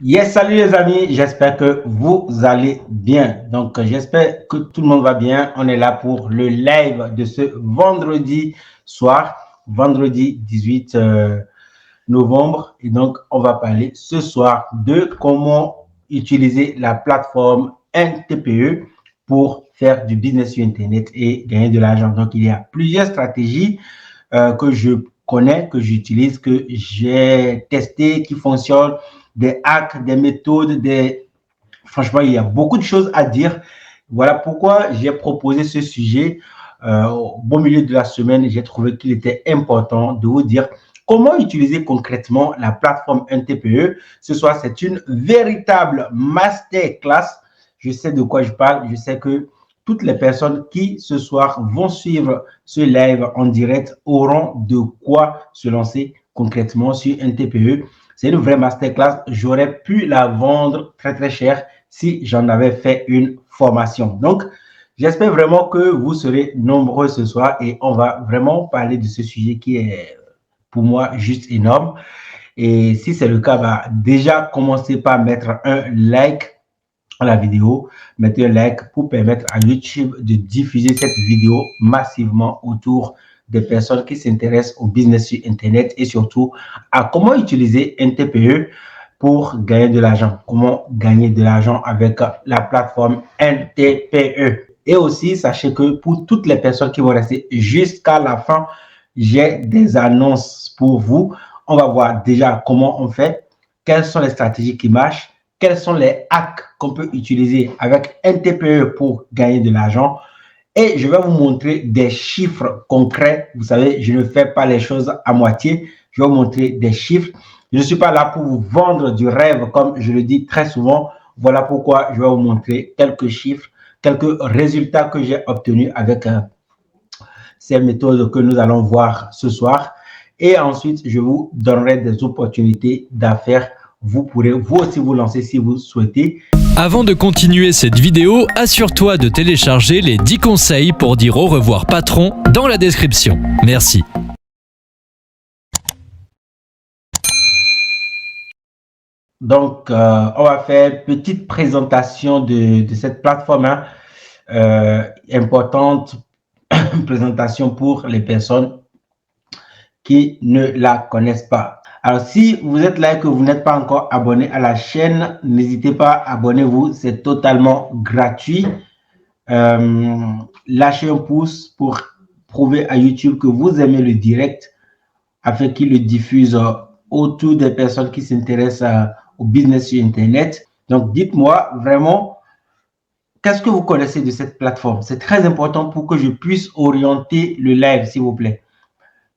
Yes, salut les amis, j'espère que vous allez bien. Donc, j'espère que tout le monde va bien. On est là pour le live de ce vendredi soir, vendredi 18 novembre. Et donc, on va parler ce soir de comment utiliser la plateforme NTPE pour faire du business sur Internet et gagner de l'argent. Donc, il y a plusieurs stratégies que je connais, que j'utilise, que j'ai testé, qui fonctionnent, des hacks, des méthodes, des... Franchement, il y a beaucoup de choses à dire. Voilà pourquoi j'ai proposé ce sujet. Au beau milieu de la semaine, j'ai trouvé qu'il était important de vous dire comment utiliser concrètement la plateforme NTPE. Ce soir, c'est une véritable masterclass. Je sais de quoi je parle. Je sais que toutes les personnes qui ce soir vont suivre ce live en direct auront de quoi se lancer concrètement sur NTPE. C'est une vraie masterclass. J'aurais pu la vendre très, très cher si j'en avais fait une formation. Donc, j'espère vraiment que vous serez nombreux ce soir et on va vraiment parler de ce sujet qui est pour moi juste énorme. Et si c'est le cas, bah, déjà, commencez par mettre un like à la vidéo, mettez un like pour permettre à YouTube de diffuser cette vidéo massivement autour des personnes qui s'intéressent au business sur Internet et surtout à comment utiliser NTPE pour gagner de l'argent. Comment gagner de l'argent avec la plateforme NTPE. Et aussi, sachez que pour toutes les personnes qui vont rester jusqu'à la fin, j'ai des annonces pour vous. On va voir déjà comment on fait, quelles sont les stratégies qui marchent, quels sont les hacks qu'on peut utiliser avec NTPE pour gagner de l'argent. Et je vais vous montrer des chiffres concrets. Vous savez, je ne fais pas les choses à moitié. Je vais vous montrer des chiffres. Je ne suis pas là pour vous vendre du rêve, comme je le dis très souvent. Voilà pourquoi je vais vous montrer quelques chiffres, quelques résultats que j'ai obtenus avec ces méthodes que nous allons voir ce soir. Et ensuite, je vous donnerai des opportunités d'affaires. Vous pourrez vous aussi vous lancer si vous souhaitez. Avant de continuer cette vidéo, assure-toi de télécharger les 10 conseils pour dire au revoir patron dans la description. Merci. Donc, on va faire une petite présentation de cette plateforme hein, importante, présentation pour les personnes qui ne la connaissent pas. Alors, si vous êtes là et que vous n'êtes pas encore abonné à la chaîne, n'hésitez pas, abonnez-vous, c'est totalement gratuit. Lâchez un pouce pour prouver à YouTube que vous aimez le direct afin qu'il le diffuse autour des personnes qui s'intéressent au business sur Internet. Donc, dites-moi vraiment, qu'est-ce que vous connaissez de cette plateforme? C'est très important pour que je puisse orienter le live, s'il vous plaît.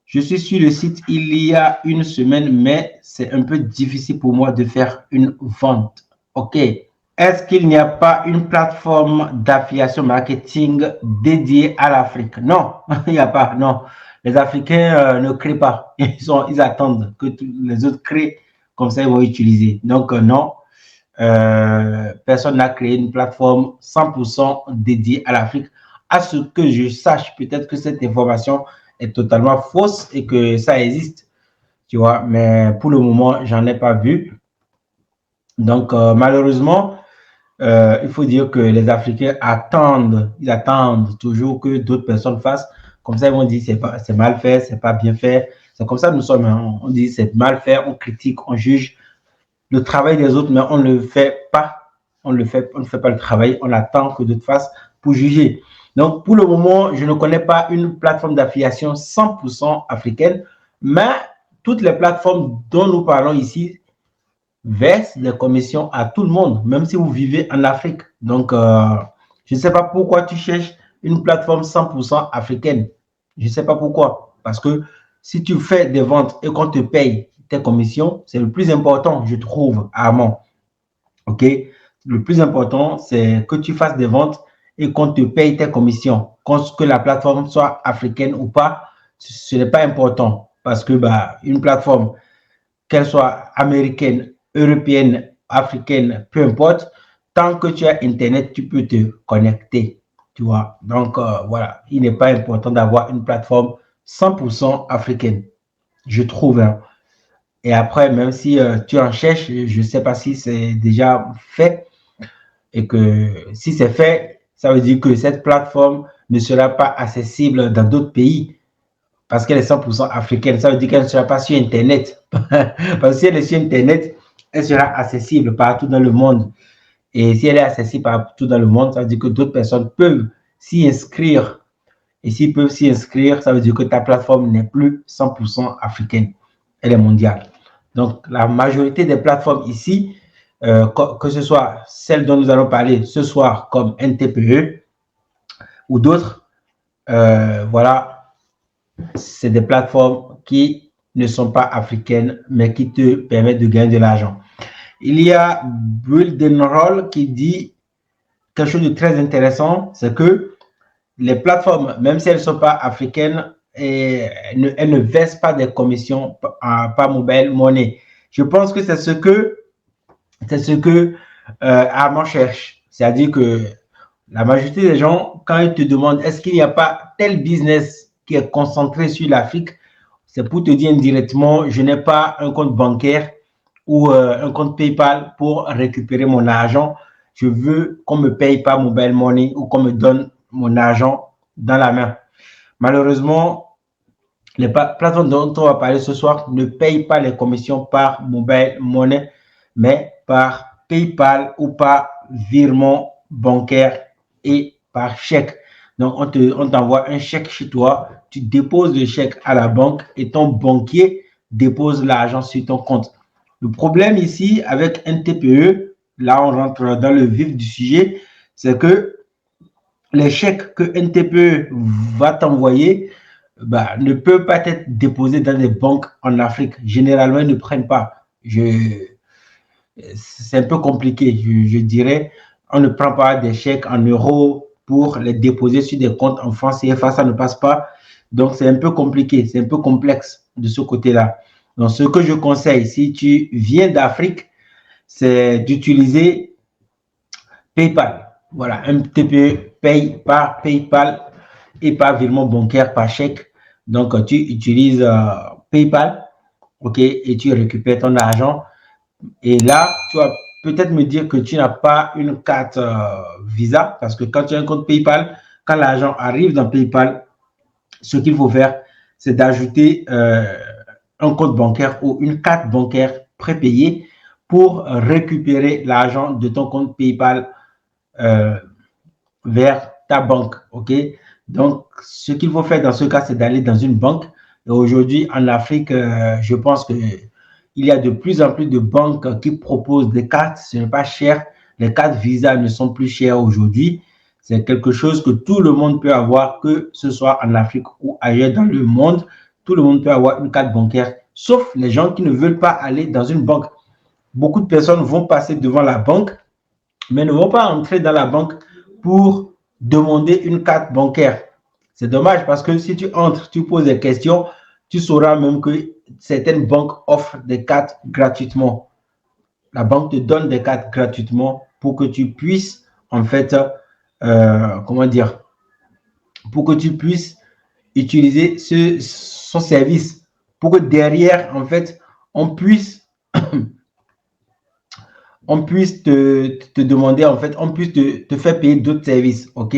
Je suis sur le site il y a une semaine, mais c'est un peu difficile pour moi de faire une vente. OK. Est-ce qu'il n'y a pas une plateforme d'affiliation marketing dédiée à l'Afrique? Non, il n'y a pas. Non, les Africains ne créent pas. Ils attendent que les autres créent, comme ça ils vont utiliser. Donc non, personne n'a créé une plateforme 100% dédiée à l'Afrique. À ce que je sache, peut-être que cette information est totalement fausse et que ça existe, tu vois. Mais pour le moment, j'en ai pas vu. Donc, malheureusement, il faut dire que les Africains attendent, ils attendent toujours que d'autres personnes fassent. Comme ça, ils vont dire c'est mal fait, c'est pas bien fait. C'est comme ça que nous sommes. Hein. On dit c'est mal fait, on critique, on juge le travail des autres, mais on ne le fait pas. On ne fait pas le travail. On attend que d'autres fassent pour juger. Donc, pour le moment, je ne connais pas une plateforme d'affiliation 100% africaine, mais toutes les plateformes dont nous parlons ici versent des commissions à tout le monde, même si vous vivez en Afrique. Donc, je ne sais pas pourquoi tu cherches une plateforme 100% africaine. Je ne sais pas pourquoi. Parce que si tu fais des ventes et qu'on te paye tes commissions, c'est le plus important, je trouve, à mon. OK? Le plus important, c'est que tu fasses des ventes et qu'on te paye tes commissions. Que la plateforme soit africaine ou pas, ce n'est pas important. Parce que bah, une plateforme, qu'elle soit américaine, européenne, africaine, peu importe, tant que tu as Internet, tu peux te connecter. Tu vois. Donc, voilà, il n'est pas important d'avoir une plateforme 100% africaine, je trouve. Hein. Et après, même si tu en cherches, je ne sais pas si c'est déjà fait. Et que si c'est fait, ça veut dire que cette plateforme ne sera pas accessible dans d'autres pays parce qu'elle est 100% africaine. Ça veut dire qu'elle ne sera pas sur Internet. Parce que si elle est sur Internet, elle sera accessible partout dans le monde. Et si elle est accessible partout dans le monde, ça veut dire que d'autres personnes peuvent s'y inscrire. Et s'ils peuvent s'y inscrire, ça veut dire que ta plateforme n'est plus 100% africaine. Elle est mondiale. Donc, la majorité des plateformes ici, que ce soit celle dont nous allons parler ce soir comme NTPE ou d'autres, voilà, c'est des plateformes qui ne sont pas africaines, mais qui te permettent de gagner de l'argent. Il y a Buildenroll qui dit quelque chose de très intéressant, c'est que les plateformes, même si elles ne sont pas africaines, elles ne versent pas des commissions par mobile money. Je pense que c'est ce que Armand cherche. C'est-à-dire que la majorité des gens, quand ils te demandent est-ce qu'il n'y a pas tel business qui est concentré sur l'Afrique, c'est pour te dire indirectement, je n'ai pas un compte bancaire ou un compte PayPal pour récupérer mon argent. Je veux qu'on me paye par mobile money ou qu'on me donne mon argent dans la main. Malheureusement, les plateformes dont on va parler ce soir ne payent pas les commissions par mobile money, mais par PayPal ou par virement bancaire et par chèque. Donc, on t'envoie un chèque chez toi, tu déposes le chèque à la banque et ton banquier dépose l'argent sur ton compte. Le problème ici avec NTPE, là on rentre dans le vif du sujet, c'est que les chèques que NTPE va t'envoyer ne peuvent pas être déposés dans des banques en Afrique. Généralement, ils ne prennent pas. C'est un peu compliqué, je dirais. On ne prend pas des chèques en euros pour les déposer sur des comptes en France CFA, ça ne passe pas. Donc, c'est un peu compliqué, c'est un peu complexe de ce côté-là. Donc, ce que je conseille, si tu viens d'Afrique, c'est d'utiliser PayPal. Voilà, un TPE paye par PayPal et par virement bancaire par chèque. Donc, tu utilises PayPal, OK, et tu récupères ton argent. Et là, tu vas peut-être me dire que tu n'as pas une carte Visa, parce que quand tu as un compte PayPal, quand l'argent arrive dans PayPal, ce qu'il faut faire, c'est d'ajouter un compte bancaire ou une carte bancaire prépayée pour récupérer l'argent de ton compte PayPal vers ta banque. OK? Donc, ce qu'il faut faire dans ce cas, c'est d'aller dans une banque. Et aujourd'hui, en Afrique, je pense que il y a de plus en plus de banques qui proposent des cartes. Ce n'est pas cher. Les cartes Visa ne sont plus chères aujourd'hui. C'est quelque chose que tout le monde peut avoir, que ce soit en Afrique ou ailleurs dans le monde. Tout le monde peut avoir une carte bancaire, sauf les gens qui ne veulent pas aller dans une banque. Beaucoup de personnes vont passer devant la banque, mais ne vont pas entrer dans la banque pour demander une carte bancaire. C'est dommage parce que si tu entres, tu poses des questions, tu sauras même que certaines banques offrent des cartes gratuitement. La banque te donne des cartes gratuitement pour que tu puisses, en fait, pour que tu puisses utiliser son service, pour que derrière, en fait, on puisse te demander, en fait, on puisse te faire payer d'autres services, OK?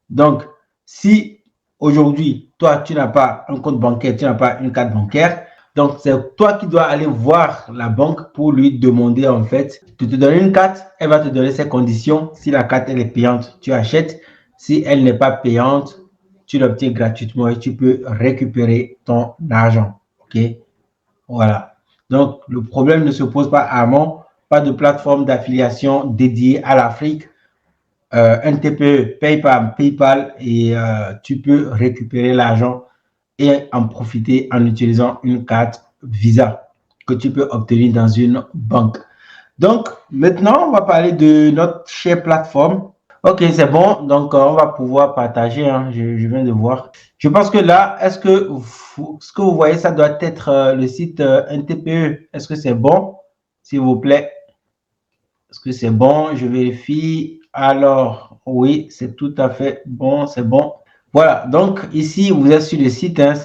Donc, si aujourd'hui, toi, tu n'as pas un compte bancaire, tu n'as pas une carte bancaire, donc c'est toi qui dois aller voir la banque pour lui demander, en fait, de te donner une carte, elle va te donner ses conditions. Si la carte, elle est payante, tu achètes. Si elle n'est pas payante, tu l'obtiens gratuitement et tu peux récupérer ton argent, OK? Voilà. Donc, le problème ne se pose pas à moi. Pas de plateforme d'affiliation dédiée à l'Afrique. NTPE, PayPal et tu peux récupérer l'argent et en profiter en utilisant une carte Visa que tu peux obtenir dans une banque. Donc, maintenant, on va parler de notre chère plateforme. OK, c'est bon. Donc, on va pouvoir partager. Hein. Je viens de voir. Je pense que là, est-ce que ce que vous voyez, ça doit être le site NTPE. Est-ce que c'est bon? S'il vous plaît. Est-ce que c'est bon? Je vérifie. Alors, oui, c'est tout à fait bon. C'est bon. Voilà. Donc, ici, vous êtes sur le site. Hein,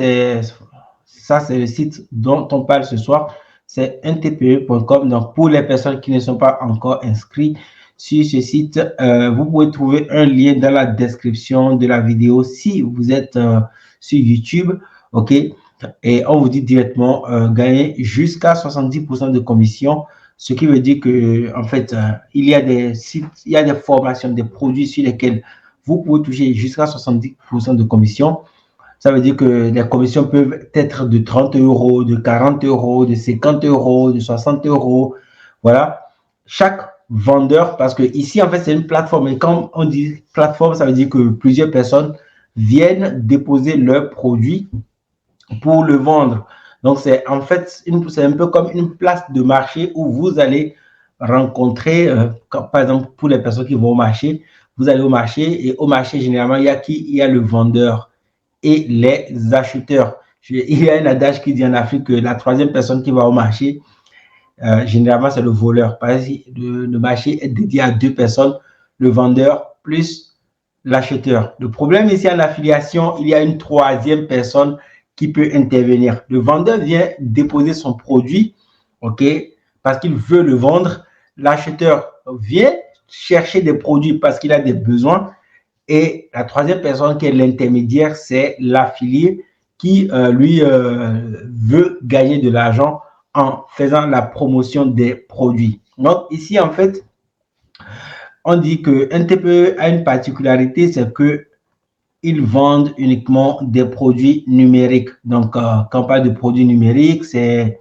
ça, c'est le site dont on parle ce soir. c'est ntpe.com. Donc, pour les personnes qui ne sont pas encore inscrites sur ce site, vous pouvez trouver un lien dans la description de la vidéo si vous êtes sur YouTube, ok? Et on vous dit directement gagner jusqu'à 70% de commission, ce qui veut dire que en fait, il y a des sites, il y a des formations, des produits sur lesquels vous pouvez toucher jusqu'à 70% de commission. Ça veut dire que les commissions peuvent être de 30 euros, de 40 euros, de 50 euros, de 60 euros. Voilà. Chaque vendeur, parce que ici, en fait, c'est une plateforme. Et quand on dit plateforme, ça veut dire que plusieurs personnes viennent déposer leurs produits pour le vendre. Donc, c'est en fait, c'est un peu comme une place de marché où vous allez rencontrer, par exemple, pour les personnes qui vont au marché, vous allez au marché et au marché, généralement, il y a qui? Il y a le vendeur et les acheteurs. Il y a un adage qui dit en Afrique que la troisième personne qui va au marché, généralement, c'est le voleur. Parce que le marché est dédié à deux personnes, le vendeur plus l'acheteur. Le problème ici en affiliation, il y a une troisième personne qui peut intervenir. Le vendeur vient déposer son produit, ok, parce qu'il veut le vendre. L'acheteur vient chercher des produits parce qu'il a des besoins. Et la troisième personne qui est l'intermédiaire, c'est l'affilié qui, lui, veut gagner de l'argent en faisant la promotion des produits. Donc, ici, en fait, on dit que NTPE a une particularité, c'est qu'ils vendent uniquement des produits numériques. Donc, quand on parle de produits numériques, c'est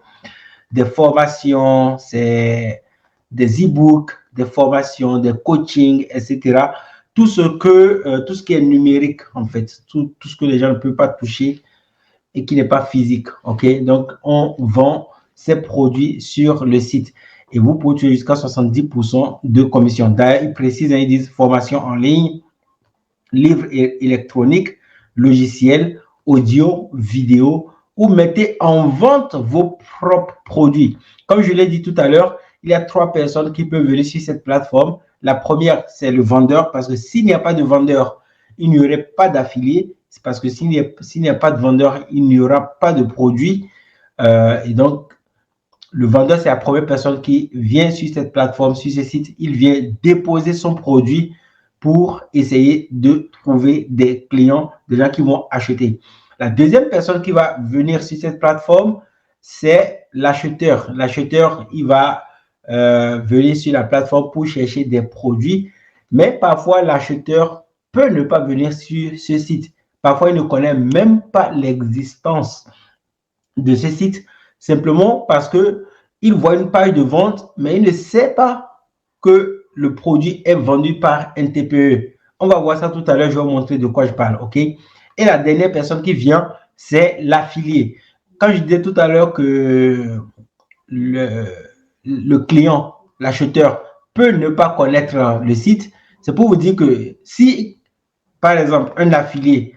des formations, c'est des e-books, des formations, des coachings, etc. Tout ce qui est numérique, en fait, tout ce que les gens ne peuvent pas toucher et qui n'est pas physique, ok? Donc, on vend ces produits sur le site et vous pouvez toucher jusqu'à 70% de commission. D'ailleurs, ils précisent, ils disent formation en ligne, livres électroniques, logiciels, audio, vidéo, ou mettez en vente vos propres produits. Comme je l'ai dit tout à l'heure, il y a 3 personnes qui peuvent venir sur cette plateforme. La première, c'est le vendeur, parce que s'il n'y a pas de vendeur, il n'y aurait pas d'affilié. C'est parce que s'il n'y a pas de vendeur, il n'y aura pas de produit. Et donc, le vendeur, c'est la première personne qui vient sur cette plateforme, sur ce site. Il vient déposer son produit pour essayer de trouver des clients, des gens qui vont acheter. La deuxième personne qui va venir sur cette plateforme, c'est l'acheteur. L'acheteur, il va venir sur la plateforme pour chercher des produits, mais parfois l'acheteur peut ne pas venir sur ce site. Parfois, il ne connaît même pas l'existence de ce site, simplement parce qu'il voit une page de vente, mais il ne sait pas que le produit est vendu par NTPE. On va voir ça tout à l'heure, je vais vous montrer de quoi je parle, ok? Et la dernière personne qui vient, c'est l'affilié. Quand je disais tout à l'heure que le client, l'acheteur, peut ne pas connaître le site, c'est pour vous dire que si, par exemple, un affilié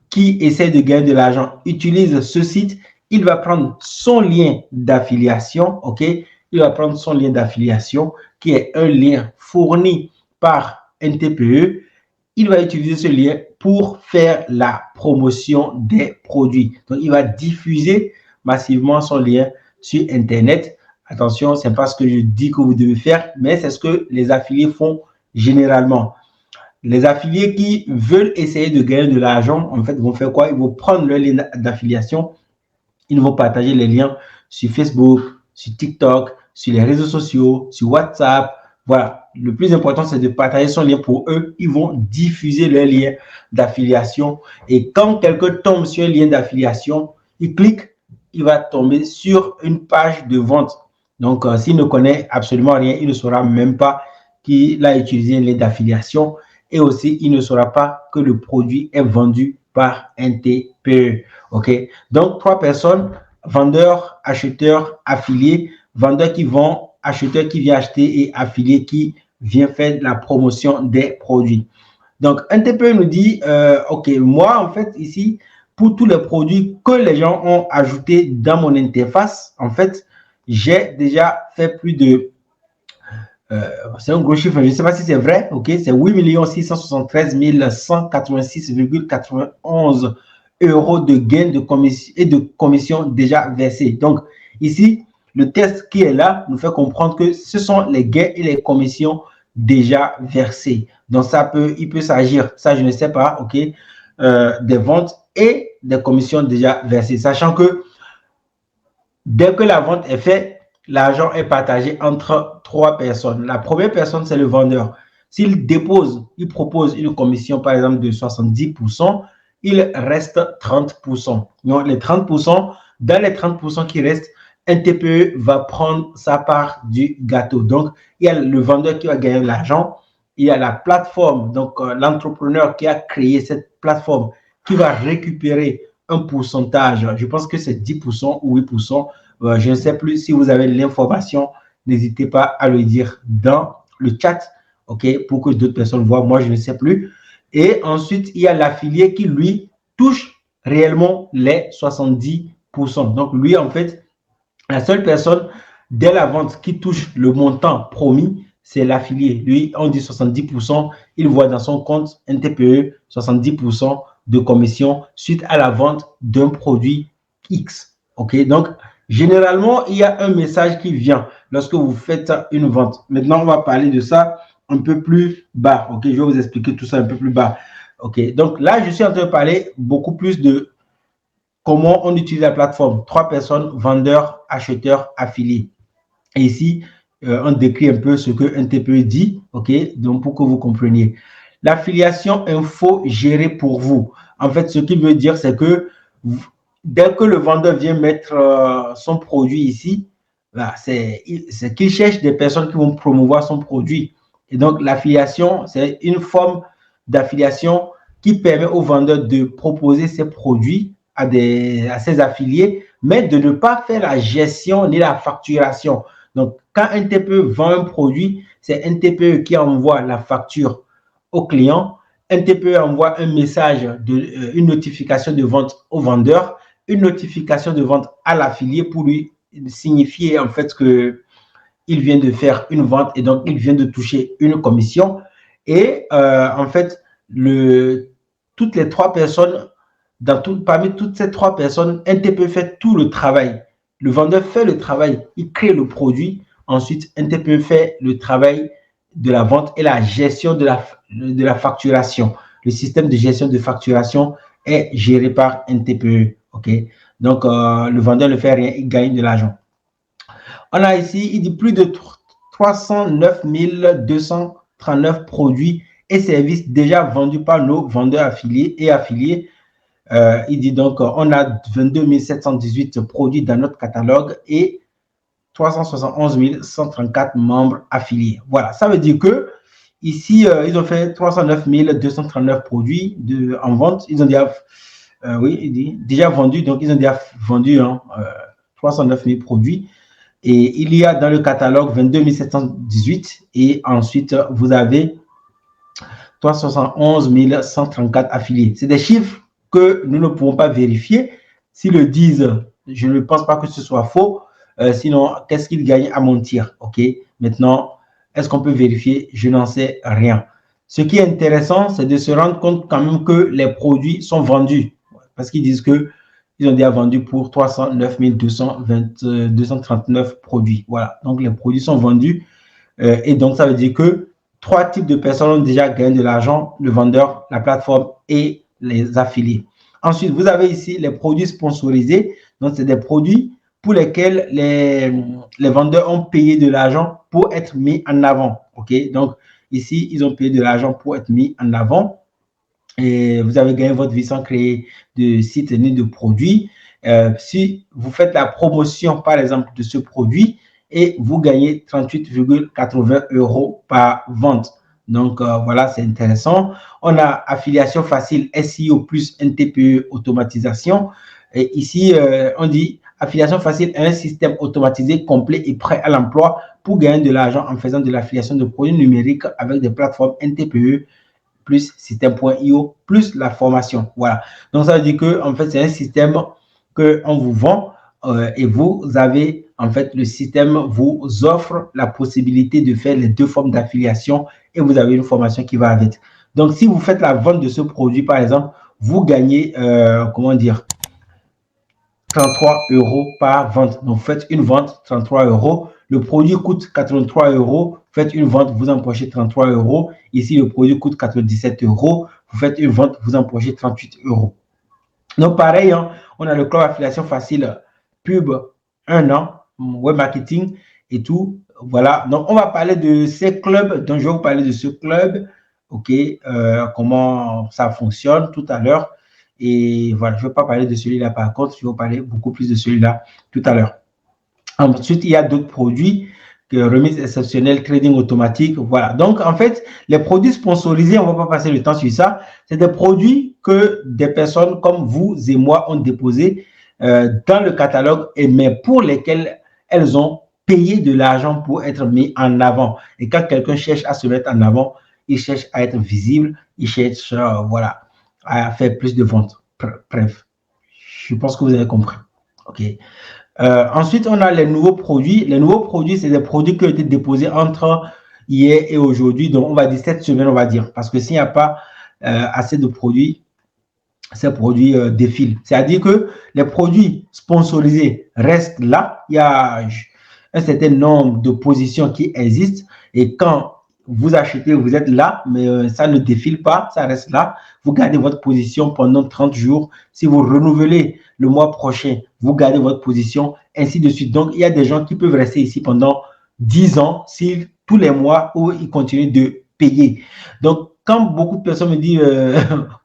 qui essaie de gagner de l'argent utilise ce site, il va prendre son lien d'affiliation, ok? Il va prendre son lien d'affiliation qui est un lien fourni par NTPE. Il va utiliser ce lien pour faire la promotion des produits. Donc, il va diffuser massivement son lien sur Internet. Attention, ce n'est pas ce que je dis que vous devez faire, mais c'est ce que les affiliés font généralement. Les affiliés qui veulent essayer de gagner de l'argent, en fait, vont faire quoi? Ils vont prendre leur lien d'affiliation, ils vont partager les liens sur Facebook, sur TikTok, sur les réseaux sociaux, sur WhatsApp. Voilà, le plus important, c'est de partager son lien pour eux. Ils vont diffuser leur lien d'affiliation. Et quand quelqu'un tombe sur un lien d'affiliation, il clique, il va tomber sur une page de vente. Donc, s'il ne connaît absolument rien, il ne saura même pas qu'il a utilisé un lien d'affiliation. Et aussi, il ne saura pas que le produit est vendu par NTPE. OK? Donc, 3 personnes, vendeur, acheteur, affilié, vendeur qui vend, acheteur qui vient acheter et affilié qui vient faire de la promotion des produits. Donc, NTPE nous dit, OK, moi, en fait, ici, pour tous les produits que les gens ont ajoutés dans mon interface, en fait, j'ai déjà fait plus de c'est un gros chiffre, je ne sais pas si c'est vrai, ok, c'est 8 673 186,91 € de gains de commission et de commission déjà versés. Donc, ici, le test qui est là nous fait comprendre que ce sont les gains et les commissions déjà versés. Donc, il peut s'agir, ça je ne sais pas, ok, des ventes et des commissions déjà versées, sachant que dès que la vente est faite, l'argent est partagé entre 3 personnes. La première personne, c'est le vendeur. S'il propose une commission, par exemple, de 70%, il reste 30%. Donc, les 30%, dans les 30% qui restent, un TPE va prendre sa part du gâteau. Donc, il y a le vendeur qui va gagner de l'argent. Il y a la plateforme, donc l'entrepreneur qui a créé cette plateforme qui va récupérer un pourcentage. Je pense que c'est 10% ou 8%. Je ne sais plus. Si vous avez l'information, n'hésitez pas à le dire dans le chat, ok, pour que d'autres personnes voient. Moi, je ne sais plus. Et ensuite, il y a l'affilié qui, lui, touche réellement les 70%. Donc, lui, en fait, la seule personne dès la vente qui touche le montant promis, c'est l'affilié. Lui, on dit 70%, il voit dans son compte un TPE 70% de commission suite à la vente d'un produit X. Ok, donc généralement, il y a un message qui vient lorsque vous faites une vente. Maintenant, on va parler de ça un peu plus bas. Ok, je vais vous expliquer tout ça un peu plus bas. Ok, donc là, je suis en train de parler beaucoup plus de comment on utilise la plateforme. 3 personnes, vendeurs, acheteurs, affiliés. Et ici, on décrit un peu ce qu'un TPE dit, ok, donc pour que vous compreniez. L'affiliation info gérée pour vous. En fait, ce qu'il veut dire, c'est que dès que le vendeur vient mettre son produit ici, c'est qu'il cherche des personnes qui vont promouvoir son produit. Et donc, l'affiliation, c'est une forme d'affiliation qui permet au vendeur de proposer ses produits à ses affiliés, mais de ne pas faire la gestion ni la facturation. Donc, quand un TPE vend un produit, c'est un TPE qui envoie la facture au client. Un TPE envoie un message, une notification de vente au vendeur, une notification de vente à l'affilié pour lui signifier en fait qu'il vient de faire une vente et donc il vient de toucher une commission. Et en fait, toutes les 3 personnes, parmi toutes ces 3 personnes, un TPE fait tout le travail. Le vendeur fait le travail, il crée le produit. Ensuite, un TPE fait le travail de la vente et la gestion de la facturation. Le système de gestion de facturation est géré par un TPE. Ok, donc le vendeur ne fait rien, il gagne de l'argent. On a ici, il dit plus de 309 239 produits et services déjà vendus par nos vendeurs affiliés et affiliés. Il dit donc, on a 22 718 produits dans notre catalogue et 371 134 membres affiliés. Voilà, ça veut dire que ici, ils ont fait 309 239 produits en vente. Ils ont déjà, oui, il dit, déjà vendus, donc ils ont déjà vendu 309 000 produits. Et il y a dans le catalogue 22 718 et ensuite, vous avez 371 134 affiliés. C'est des chiffres que nous ne pouvons pas vérifier. S'ils le disent, je ne pense pas que ce soit faux. Sinon, qu'est-ce qu'ils gagnent à mentir? Ok. Maintenant, est-ce qu'on peut vérifier? Je n'en sais rien. Ce qui est intéressant, c'est de se rendre compte quand même que les produits sont vendus. Parce qu'ils disent qu'ils ont déjà vendu pour 309 239 produits. Voilà. Donc, les produits sont vendus. Et donc, ça veut dire que 3 types de personnes ont déjà gagné de l'argent, le vendeur, la plateforme et les affiliés. Ensuite, vous avez ici les produits sponsorisés. Donc, c'est des produits pour lesquels les vendeurs ont payé de l'argent pour être mis en avant. OK? Donc, ici, ils ont payé de l'argent pour être mis en avant. Et vous avez gagné votre vie sans créer de site ni de produit. Si vous faites la promotion, par exemple, de ce produit, et vous gagnez 38,80 € par vente. Donc, voilà, c'est intéressant. On a affiliation facile SEO plus NTPE automatisation. Et ici, on dit affiliation facile, un système automatisé, complet et prêt à l'emploi pour gagner de l'argent en faisant de l'affiliation de produits numériques avec des plateformes NTPE plus système.io plus la formation. Voilà. Donc, ça veut dire que, en fait, c'est un système qu'on vous vend et vous avez, en fait, le système vous offre la possibilité de faire les 2 formes d'affiliation et vous avez une formation qui va avec. Donc, si vous faites la vente de ce produit, par exemple, vous gagnez, comment dire, 33 € par vente. Donc, faites une vente, 33 €. Le produit coûte 83 €. Faites une vente, vous empochez 33 €. Ici, le produit coûte 97 €. Vous faites une vente, vous empochez 38 €. Donc, pareil, hein, on a le club affiliation facile, pub, 1 an, web marketing et tout. Voilà. Donc, on va parler de ces clubs. Donc, je vais vous parler de ce club. OK. Comment ça fonctionne tout à l'heure. Et voilà, je ne vais pas parler de celui-là par contre, je vais vous parler beaucoup plus de celui-là tout à l'heure. Ensuite, il y a d'autres produits, remise exceptionnelle, trading automatique. Voilà. Donc, en fait, les produits sponsorisés, on ne va pas passer le temps sur ça. C'est des produits que des personnes comme vous et moi ont déposés dans le catalogue, mais pour lesquels elles ont payé de l'argent pour être mis en avant. Et quand quelqu'un cherche à se mettre en avant, il cherche à être visible, il cherche voilà, à faire plus de ventes. Bref, je pense que vous avez compris. OK. Ensuite, on a les nouveaux produits. Les nouveaux produits, c'est des produits qui ont été déposés entre hier et aujourd'hui. Donc, on va dire cette semaine, on va dire. Parce que s'il n'y a pas assez de produits, ces produits défilent. C'est-à-dire que les produits sponsorisés restent là. Il y a un certain nombre de positions qui existent. Et quand vous achetez, vous êtes là, mais ça ne défile pas, ça reste là. Vous gardez votre position pendant 30 jours. Si vous renouvelez le mois prochain, vous gardez votre position, ainsi de suite. Donc, il y a des gens qui peuvent rester ici pendant 10 ans, si tous les mois où ils continuent de payer. Donc, quand beaucoup de personnes me disent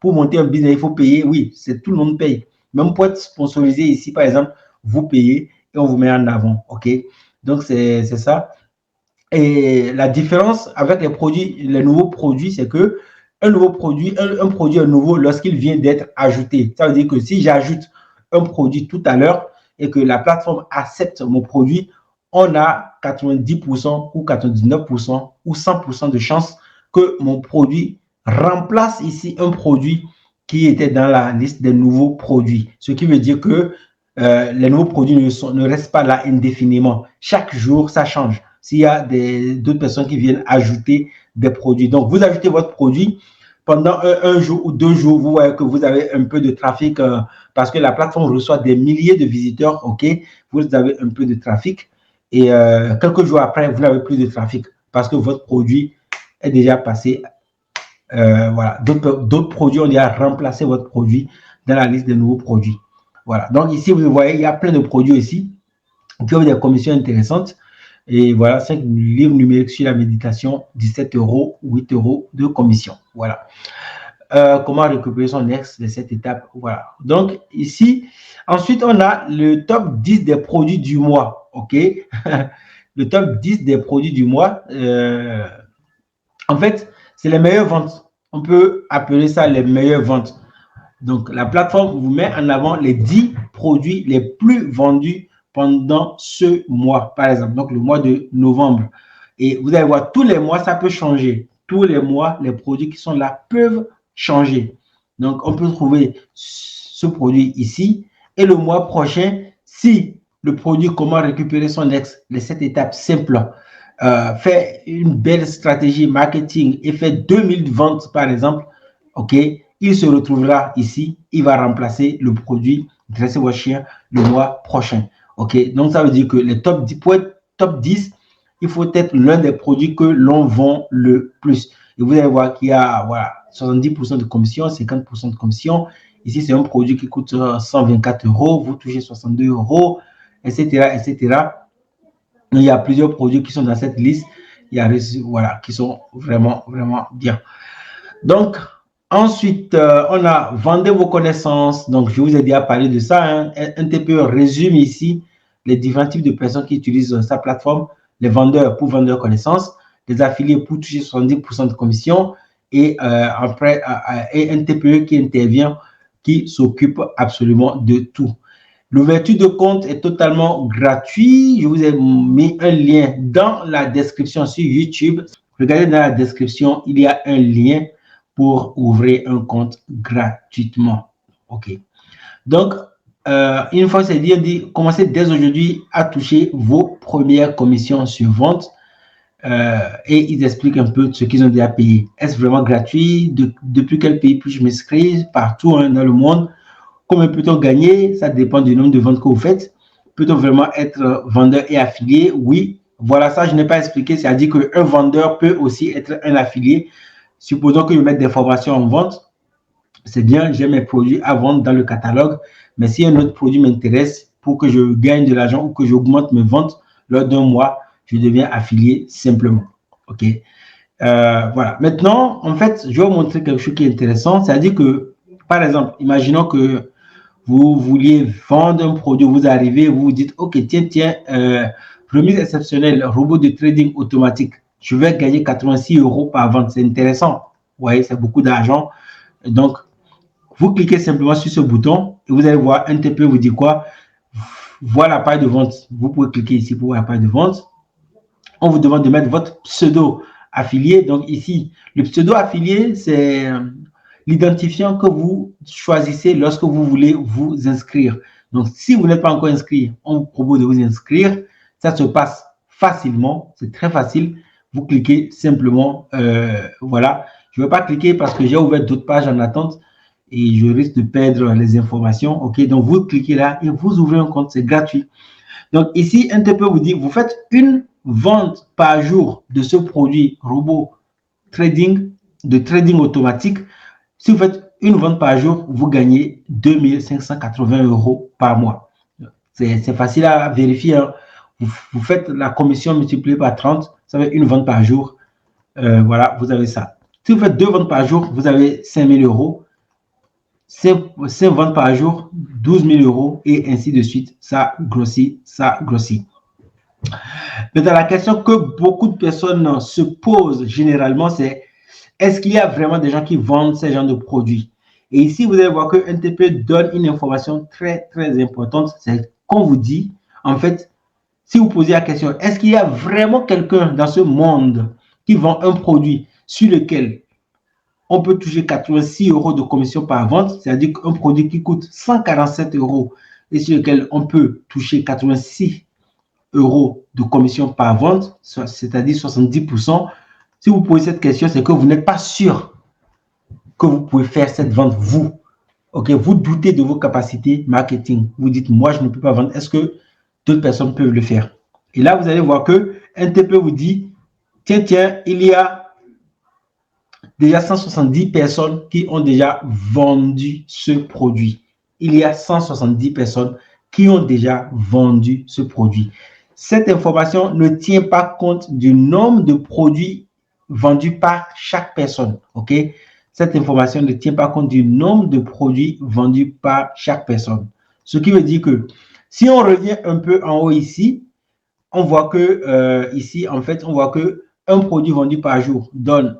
pour monter un business, il faut payer, oui, c'est tout le monde paye. Même pour être sponsorisé ici, par exemple, vous payez et on vous met en avant. OK? Donc, c'est ça. Et la différence avec les produits, les nouveaux produits, c'est que un nouveau produit, un produit nouveau, lorsqu'il vient d'être ajouté, ça veut dire que si j'ajoute un produit tout à l'heure et que la plateforme accepte mon produit, on a 90% ou 99% ou 100% de chances que mon produit remplace ici un produit qui était dans la liste des nouveaux produits. Ce qui veut dire que les nouveaux produits ne restent pas là indéfiniment. Chaque jour, ça change. S'il y a d'autres personnes qui viennent ajouter des produits. Donc, vous ajoutez votre produit. Pendant un jour ou 2 jours, vous voyez que vous avez un peu de trafic parce que la plateforme reçoit des milliers de visiteurs. OK, vous avez un peu de trafic. Et quelques jours après, vous n'avez plus de trafic parce que votre produit est déjà passé. Voilà, d'autres produits ont déjà remplacé votre produit dans la liste des nouveaux produits. Voilà, donc ici, vous voyez, il y a plein de produits ici qui ont des commissions intéressantes. Et voilà, 5 livres numériques sur la méditation, 17 €, 8 € de commission. Voilà. Comment récupérer son ex de cette étape. Voilà. Donc, ici, ensuite, on a le top 10 des produits du mois. OK? Le top 10 des produits du mois. En fait, c'est les meilleures ventes. On peut appeler ça les meilleures ventes. Donc, la plateforme vous met en avant les 10 produits les plus vendus pendant ce mois, par exemple, donc le mois de novembre. Et vous allez voir, tous les mois, ça peut changer. Tous les mois, les produits qui sont là peuvent changer. Donc, on peut trouver ce produit ici. Et le mois prochain, si le produit comment récupérer son ex, les 7 étapes simples, fait une belle stratégie marketing et fait 2000 ventes, par exemple, OK, il se retrouvera ici. Il va remplacer le produit Dressez votre chien le mois prochain. OK, donc ça veut dire que les top 10, pour être top 10, il faut être l'un des produits que l'on vend le plus. Et vous allez voir qu'il y a voilà, 70% de commission, 50% de commission. Ici, c'est un produit qui coûte 124 €. Vous touchez 62 €, etc., etc. Il y a plusieurs produits qui sont dans cette liste. Il y a voilà, qui sont vraiment, vraiment bien. Donc, ensuite, on a vendez vos connaissances. Donc, je vous ai déjà parlé de ça. Hein. Un TPE résume ici les différents types de personnes qui utilisent sa plateforme. Les vendeurs pour vendre leurs connaissances, les affiliés pour toucher 70% de commission et après, et un TPE qui intervient, qui s'occupe absolument de tout. L'ouverture de compte est totalement gratuite. Je vous ai mis un lien dans la description sur YouTube. Regardez dans la description, il y a un lien pour ouvrir un compte gratuitement. OK. Donc, une fois c'est dit, commencez dès aujourd'hui à toucher vos premières commissions sur vente. Et ils expliquent un peu ce qu'ils ont déjà payé. Est-ce vraiment gratuit? Depuis quel pays puis-je m'inscrire? Partout hein, dans le monde. Combien peut-on gagner? Ça dépend du nombre de ventes que vous faites. Peut-on vraiment être vendeur et affilié? Oui. Voilà, ça, je n'ai pas expliqué. C'est-à-dire qu'un vendeur peut aussi être un affilié. Supposons que je mette des formations en vente. C'est bien, j'ai mes produits à vendre dans le catalogue. Mais si un autre produit m'intéresse pour que je gagne de l'argent ou que j'augmente mes ventes lors d'un mois, je deviens affilié simplement. OK? Voilà. Maintenant, en fait, je vais vous montrer quelque chose qui est intéressant. C'est-à-dire que, par exemple, imaginons que vous vouliez vendre un produit, vous arrivez, vous vous dites, OK, tiens, remise exceptionnelle, robot de trading automatique. Je vais gagner 86 € par vente. C'est intéressant. Vous voyez, c'est beaucoup d'argent. Donc, vous cliquez simplement sur ce bouton et vous allez voir, un TP vous dit quoi? Voilà la page de vente. Vous pouvez cliquer ici pour voir la page de vente. On vous demande de mettre votre pseudo affilié. Donc ici, le pseudo affilié, c'est l'identifiant que vous choisissez lorsque vous voulez vous inscrire. Donc, si vous n'êtes pas encore inscrit, on vous propose de vous inscrire. Ça se passe facilement. C'est très facile. Vous cliquez simplement, voilà. Je ne vais pas cliquer parce que j'ai ouvert d'autres pages en attente et je risque de perdre les informations. OK, donc vous cliquez là et vous ouvrez un compte. C'est gratuit. Donc ici, un TP vous dit, vous faites une vente par jour de ce produit robot trading, de trading automatique. Si vous faites une vente par jour, vous gagnez 2580 € par mois. C'est facile à vérifier. Hein. Vous faites la commission multipliée par 30, ça fait une vente par jour. Voilà, vous avez ça. Si vous faites 2 ventes par jour, vous avez 5000 €. 5 ventes par jour, 12 000 € et ainsi de suite. Ça grossit, ça grossit. Maintenant, la question que beaucoup de personnes se posent généralement, c'est est-ce qu'il y a vraiment des gens qui vendent ces genres de produits? Et ici, vous allez voir que NTP donne une information très, très importante. C'est qu'on vous dit, en fait, si vous posez la question, est-ce qu'il y a vraiment quelqu'un dans ce monde qui vend un produit sur lequel on peut toucher 86 € de commission par vente, c'est-à-dire qu'un produit qui coûte 147 € et sur lequel on peut toucher 86 € de commission par vente, c'est-à-dire 70%. Si vous posez cette question, c'est que vous n'êtes pas sûr que vous pouvez faire cette vente, vous. OK, vous doutez de vos capacités marketing. Vous dites, moi, je ne peux pas vendre. Est-ce que d'autres personnes peuvent le faire? Et là, vous allez voir que NTP vous dit, tiens, il y a déjà 170 personnes qui ont déjà vendu ce produit. Il y a 170 personnes qui ont déjà vendu ce produit. Cette information ne tient pas compte du nombre de produits vendus par chaque personne. OK? Cette information ne tient pas compte du nombre de produits vendus par chaque personne. Ce qui veut dire que si on revient un peu en haut ici, on voit que ici, en fait, on voit que un produit vendu par jour donne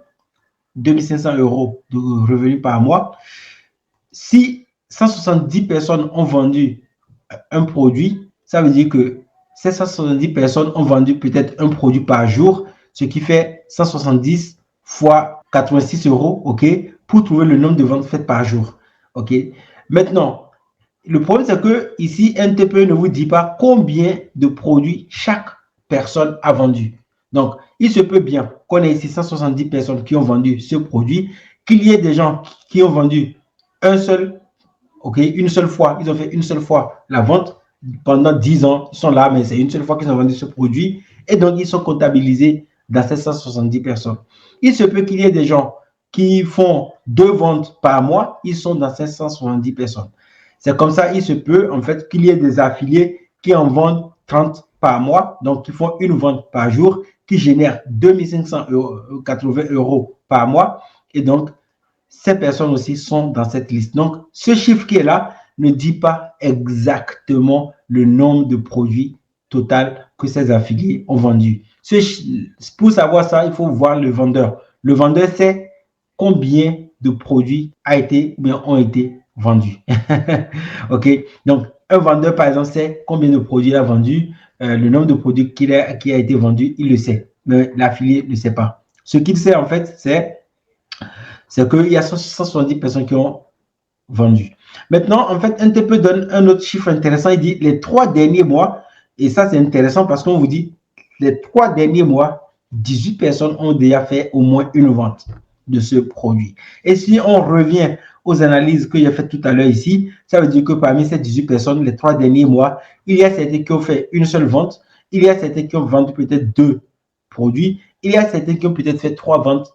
2500 € de revenus par mois. Si 170 personnes ont vendu un produit, ça veut dire que ces 170 personnes ont vendu peut-être un produit par jour, ce qui fait 170 fois 86 €, OK, pour trouver le nombre de ventes faites par jour. OK. Maintenant, le problème, c'est que ici, NTP ne vous dit pas combien de produits chaque personne a vendu. Donc, il se peut bien qu'on ait ici 170 personnes qui ont vendu ce produit, qu'il y ait des gens qui ont vendu un seul, OK, une seule fois, ils ont fait une seule fois la vente pendant 10 ans, ils sont là, mais c'est une seule fois qu'ils ont vendu ce produit et donc ils sont comptabilisés dans ces 170 personnes. Il se peut qu'il y ait des gens qui font 2 ventes par mois, ils sont dans ces 170 personnes. C'est comme ça, il se peut en fait qu'il y ait des affiliés qui en vendent 30 par mois, donc qui font une vente par jour, qui génèrent 2580 € par mois. Et donc, ces personnes aussi sont dans cette liste. Donc, ce chiffre qui est là ne dit pas exactement le nombre de produits total que ces affiliés ont vendu. Pour savoir ça, il faut voir le vendeur. Le vendeur sait combien de produits ont été vendus. OK? Donc, un vendeur, par exemple, sait combien de produits il a vendu, le nombre de produits qui a été vendu, il le sait. Mais l'affilié ne le sait pas. Ce qu'il sait, en fait, c'est qu'il y a 170 personnes qui ont vendu. Maintenant, en fait, NTP donne un autre chiffre intéressant. Il dit les 3 derniers mois, et ça, c'est intéressant parce qu'on vous dit les 3 derniers mois, 18 personnes ont déjà fait au moins une vente de ce produit. Et si on revient aux analyses que j'ai faites tout à l'heure ici, ça veut dire que parmi ces 18 personnes, les 3 derniers mois, il y a certains qui ont fait une seule vente, il y a certains qui ont vendu peut-être 2 produits, il y a certains qui ont peut-être fait 3 ventes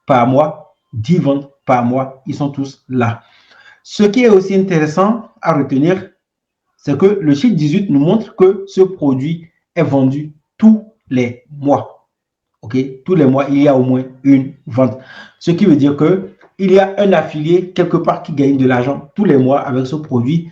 par mois, 10 ventes par mois, ils sont tous là. Ce qui est aussi intéressant à retenir, c'est que le chiffre 18 nous montre que ce produit est vendu tous les mois. Ok, tous les mois, il y a au moins une vente. Ce qui veut dire qu'il y a un affilié quelque part qui gagne de l'argent tous les mois avec ce produit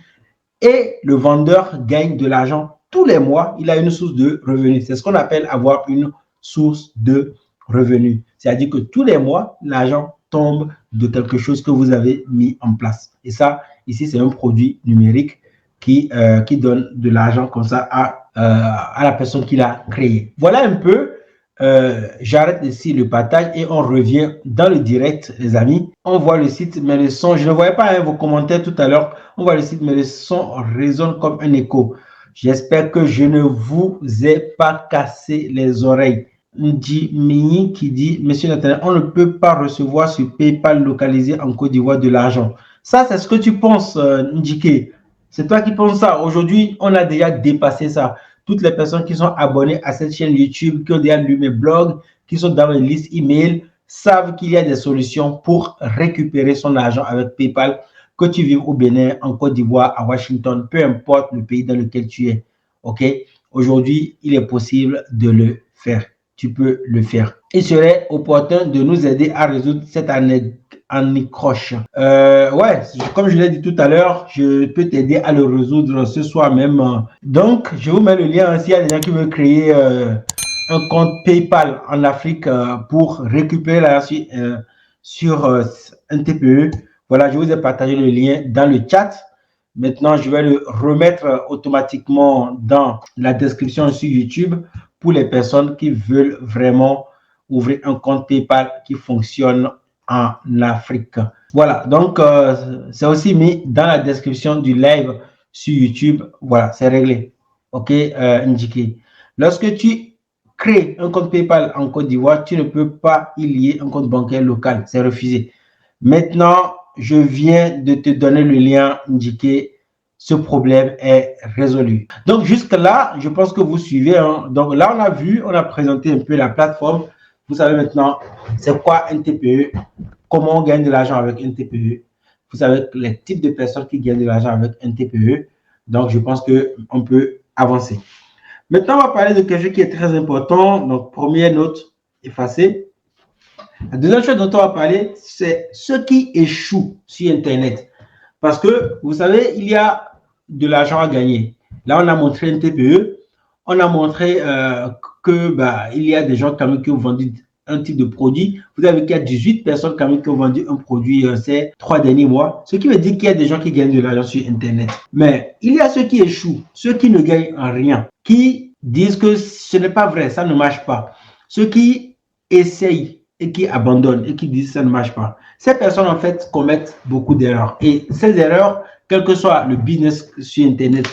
et le vendeur gagne de l'argent tous les mois. Il a une source de revenus. C'est ce qu'on appelle avoir une source de revenus. C'est-à-dire que tous les mois, l'argent tombe de quelque chose que vous avez mis en place. Et ça, ici, c'est un produit numérique qui donne de l'argent comme ça à la personne qui l'a créé. Voilà un peu. J'arrête ici le partage et on revient dans le direct, les amis. On voit le site, mais le son, je ne voyais pas vos commentaires tout à l'heure. On voit le site, mais le son résonne comme un écho. J'espère que je ne vous ai pas cassé les oreilles. Mini qui dit, Monsieur Nathan, on ne peut pas recevoir sur PayPal localisé en Côte d'Ivoire de l'argent. Ça, c'est ce que tu penses, Ndjike. C'est toi qui penses ça. Aujourd'hui, on a déjà dépassé ça. Toutes les personnes qui sont abonnées à cette chaîne YouTube, qui ont déjà lu mes blogs, qui sont dans mes listes email, savent qu'il y a des solutions pour récupérer son argent avec PayPal, que tu vives au Bénin, en Côte d'Ivoire, à Washington, peu importe le pays dans lequel tu es. OK? Aujourd'hui, il est possible de le faire. Tu peux le faire. Il serait opportun de nous aider à résoudre cette anicroche. Ouais, comme je l'ai dit tout à l'heure, je peux t'aider à le résoudre ce soir même. Donc, je vous mets le lien s'il y a des gens qui veulent créer un compte PayPal en Afrique pour récupérer l'argent sur un TPE. Voilà, je vous ai partagé le lien dans le chat. Maintenant, je vais le remettre automatiquement dans la description sur YouTube pour les personnes qui veulent vraiment ouvrir un compte PayPal qui fonctionne en Afrique. Voilà, donc c'est aussi mis dans la description du live sur YouTube. Voilà, c'est réglé. OK, Ndjike. Lorsque tu crées un compte PayPal en Côte d'Ivoire, tu ne peux pas y lier un compte bancaire local. C'est refusé. Maintenant, je viens de te donner le lien, Ndjike. Ce problème est résolu. Donc, jusque-là, je pense que vous suivez. Hein. Donc, là, on a présenté un peu la plateforme. Vous savez maintenant, c'est quoi un TPE, comment on gagne de l'argent avec un TPE. Vous savez les types de personnes qui gagnent de l'argent avec un TPE. Donc, je pense qu'on peut avancer. Maintenant, on va parler de quelque chose qui est très important. Donc, première note effacée. La deuxième chose dont on va parler, c'est ceux qui échouent sur Internet. Parce que, vous savez, il y a de l'argent à gagner. Là, on a montré un TPE. On a montré il y a des gens quand même qui ont vendu un type de produit. Vous avez qu'il y a 18 personnes quand même qui ont vendu un produit ces 3 derniers mois. Ce qui veut dire qu'il y a des gens qui gagnent de l'argent sur Internet. Mais il y a ceux qui échouent, ceux qui ne gagnent rien, qui disent que ce n'est pas vrai, ça ne marche pas. Ceux qui essayent et qui abandonnent et qui disent que ça ne marche pas. Ces personnes, en fait, commettent beaucoup d'erreurs. Et ces erreurs, quel que soit le business sur Internet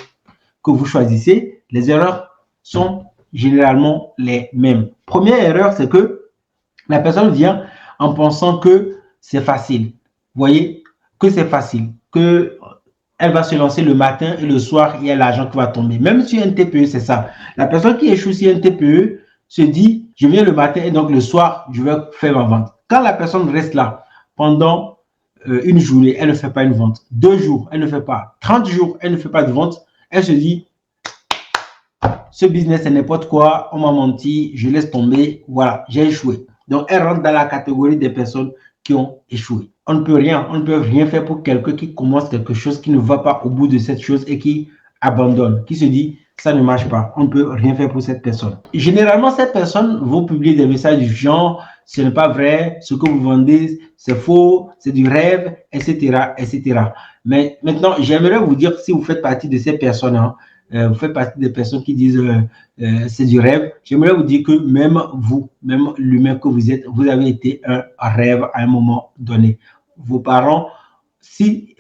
que vous choisissez, les erreurs sont généralement les mêmes. Première erreur, c'est que la personne vient en pensant que c'est facile. Vous voyez, que c'est facile, qu'elle va se lancer le matin et le soir, il y a l'argent qui va tomber. Même sur un TPE, c'est ça. La personne qui échoue sur un TPE se dit, je viens le matin et donc le soir, je vais faire ma vente. Quand la personne reste là pendant une journée, elle ne fait pas une vente. 2 jours, elle ne fait pas. 30 jours, elle ne fait pas de vente. Elle se dit, ce business, c'est n'importe quoi. On m'a menti, je laisse tomber. Voilà, j'ai échoué. Donc, elle rentre dans la catégorie des personnes qui ont échoué. On ne peut rien faire pour quelqu'un qui commence quelque chose, qui ne va pas au bout de cette chose et qui abandonne, qui se dit, ça ne marche pas. On ne peut rien faire pour cette personne. Généralement, cette personne va publier des messages du genre, ce n'est pas vrai, ce que vous vendez, c'est faux, c'est du rêve, etc., etc. Mais maintenant, j'aimerais vous dire, si vous faites partie de ces personnes, hein, vous faites partie des personnes qui disent c'est du rêve, j'aimerais vous dire que même vous, même l'humain que vous êtes, vous avez été un rêve à un moment donné. Vos parents, si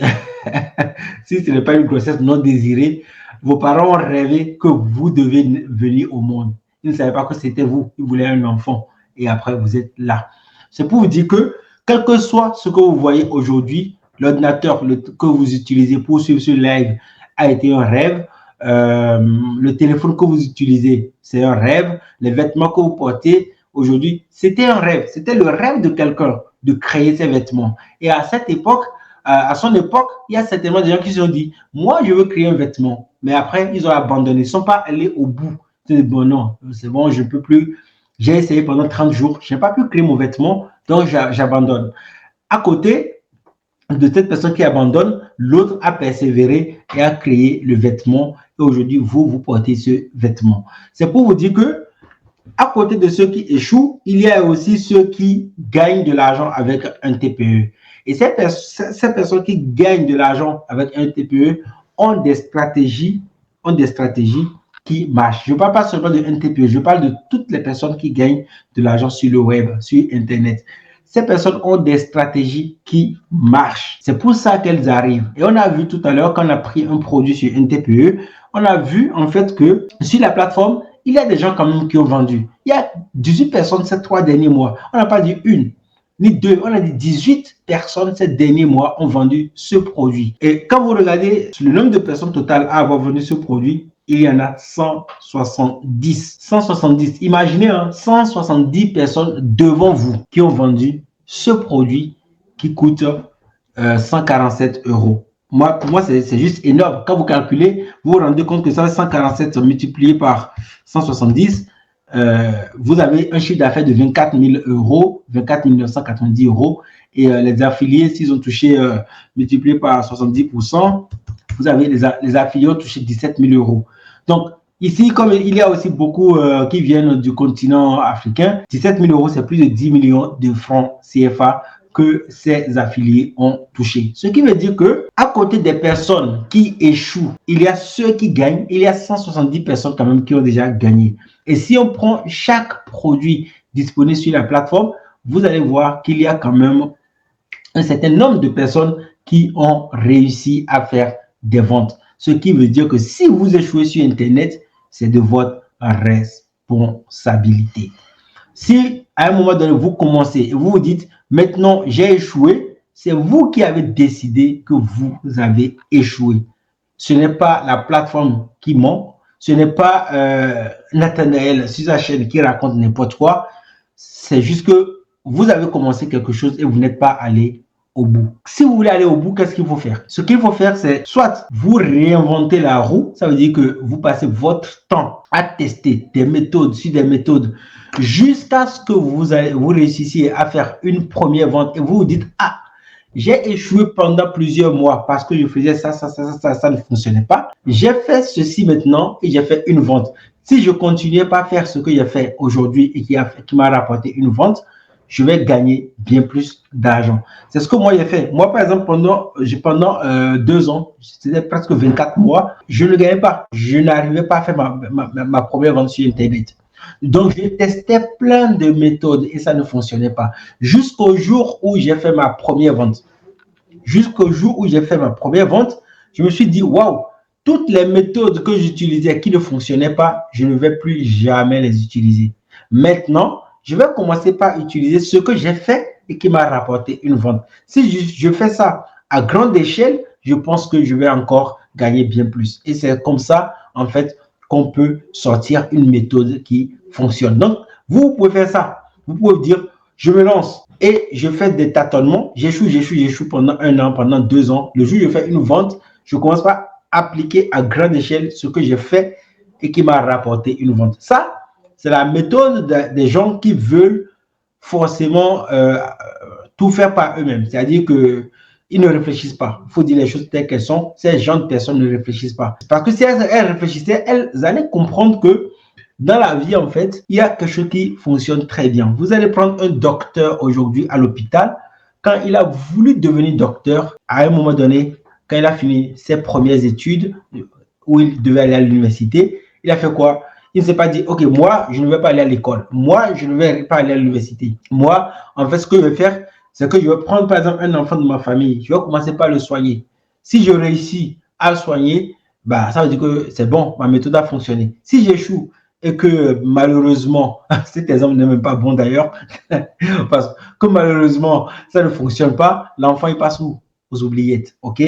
ce n'est pas une grossesse non désirée, vos parents ont rêvé que vous devez venir au monde. Ils ne savaient pas que c'était vous. Ils voulaient un enfant. Et après, vous êtes là. C'est pour vous dire que, quel que soit ce que vous voyez aujourd'hui, l'ordinateur que vous utilisez pour suivre ce live a été un rêve. Le téléphone que vous utilisez, c'est un rêve. Les vêtements que vous portez aujourd'hui, c'était un rêve. C'était le rêve de quelqu'un de créer ces vêtements. Et à cette époque, à son époque, il y a certainement des gens qui se sont dit, moi, je veux créer un vêtement. Mais après, ils ont abandonné. Ils ne sont pas allés au bout. C'est bon, non, c'est bon, je ne peux plus. J'ai essayé pendant 30 jours. Je n'ai pas pu créer mon vêtement, donc j'abandonne. À côté de cette personne qui abandonne, l'autre a persévéré et a créé le vêtement. Et aujourd'hui, vous portez ce vêtement. C'est pour vous dire que, à côté de ceux qui échouent, il y a aussi ceux qui gagnent de l'argent avec un TPE. Et ces personnes qui gagnent de l'argent avec un TPE ont des stratégies qui marchent. Je ne parle pas seulement de un TPE, je parle de toutes les personnes qui gagnent de l'argent sur le web, sur Internet. Ces personnes ont des stratégies qui marchent. C'est pour ça qu'elles arrivent. Et on a vu tout à l'heure, quand on a pris un produit sur un TPE, on a vu en fait que sur la plateforme, il y a des gens quand même qui ont vendu. Il y a 18 personnes ces 3 derniers mois. On n'a pas dit une, ni deux. On a dit 18 personnes ces derniers mois ont vendu ce produit. Et quand vous regardez le nombre de personnes totales à avoir vendu ce produit, il y en a 170. 170. Imaginez, 170 personnes devant vous qui ont vendu ce produit qui coûte 147 €. Pour moi, c'est juste énorme. Quand vous calculez, vous vous rendez compte que ça, 147 multiplié par 170, vous avez un chiffre d'affaires de 24 000 €, 24 990 €. Et les affiliés, s'ils ont touché, multiplié par 70%, vous avez les affiliés ont touché 17 000 €. Donc, ici, comme il y a aussi beaucoup qui viennent du continent africain, 17 000 €, c'est plus de 10 millions de francs CFA que ces affiliés ont touché. Ce qui veut dire que, à côté des personnes qui échouent, il y a ceux qui gagnent, il y a 170 personnes quand même qui ont déjà gagné. Et si on prend chaque produit disponible sur la plateforme, vous allez voir qu'il y a quand même un certain nombre de personnes qui ont réussi à faire des ventes. Ce qui veut dire que si vous échouez sur Internet, c'est de votre responsabilité. Si à un moment donné, vous commencez et vous vous dites, maintenant j'ai échoué, c'est vous qui avez décidé que vous avez échoué. Ce n'est pas la plateforme qui ment, ce n'est pas Nathanaël sur sa chaîne qui raconte n'importe quoi, c'est juste que vous avez commencé quelque chose et vous n'êtes pas allé au bout. Si vous voulez aller au bout, qu'est-ce qu'il faut faire? Ce qu'il faut faire, c'est soit vous réinventez la roue, ça veut dire que vous passez votre temps à tester des méthodes sur des méthodes jusqu'à ce que vous réussissiez à faire une première vente et vous vous dites, ah, j'ai échoué pendant plusieurs mois parce que je faisais ça ne fonctionnait pas. J'ai fait ceci maintenant et j'ai fait une vente. Si je continuais pas à faire ce que j'ai fait aujourd'hui et qui m'a rapporté une vente, je vais gagner bien plus d'argent. C'est ce que moi j'ai fait. Moi, par exemple, pendant 2 ans, c'était presque 24 mois, je ne gagnais pas. Je n'arrivais pas à faire ma première vente sur Internet. Donc, je testais plein de méthodes et ça ne fonctionnait pas. Jusqu'au jour où j'ai fait ma première vente. Jusqu'au jour où j'ai fait ma première vente, je me suis dit, waouh, toutes les méthodes que j'utilisais qui ne fonctionnaient pas, je ne vais plus jamais les utiliser. Maintenant, je vais commencer par utiliser ce que j'ai fait et qui m'a rapporté une vente. Si je fais ça à grande échelle, je pense que je vais encore gagner bien plus. Et c'est comme ça, en fait, qu'on peut sortir une méthode qui fonctionne. Donc, vous pouvez faire ça. Vous pouvez dire, je me lance et je fais des tâtonnements. J'échoue pendant 1 an, pendant 2 ans. Le jour où je fais une vente, je commence par appliquer à grande échelle ce que j'ai fait et qui m'a rapporté une vente. Ça, c'est la méthode des gens qui veulent forcément tout faire par eux-mêmes. C'est-à-dire qu'ils ne réfléchissent pas. Il faut dire les choses telles qu'elles sont. Ces gens de personnes ne réfléchissent pas. Parce que si elles réfléchissaient, elles allaient comprendre que dans la vie, en fait, il y a quelque chose qui fonctionne très bien. Vous allez prendre un docteur aujourd'hui à l'hôpital. Quand il a voulu devenir docteur, à un moment donné, quand il a fini ses premières études, où il devait aller à l'université, il a fait quoi? Il ne s'est pas dit, OK, moi, je ne vais pas aller à l'école. Moi, je ne vais pas aller à l'université. Moi, en fait, ce que je vais faire, c'est que je vais prendre, par exemple, un enfant de ma famille. Je vais commencer par le soigner. Si je réussis à le soigner, bah, ça veut dire que c'est bon, ma méthode a fonctionné. Si j'échoue et que malheureusement, cet exemple n'est même pas bon d'ailleurs, parce que malheureusement, ça ne fonctionne pas, l'enfant, il passe où? aux oubliettes. OK?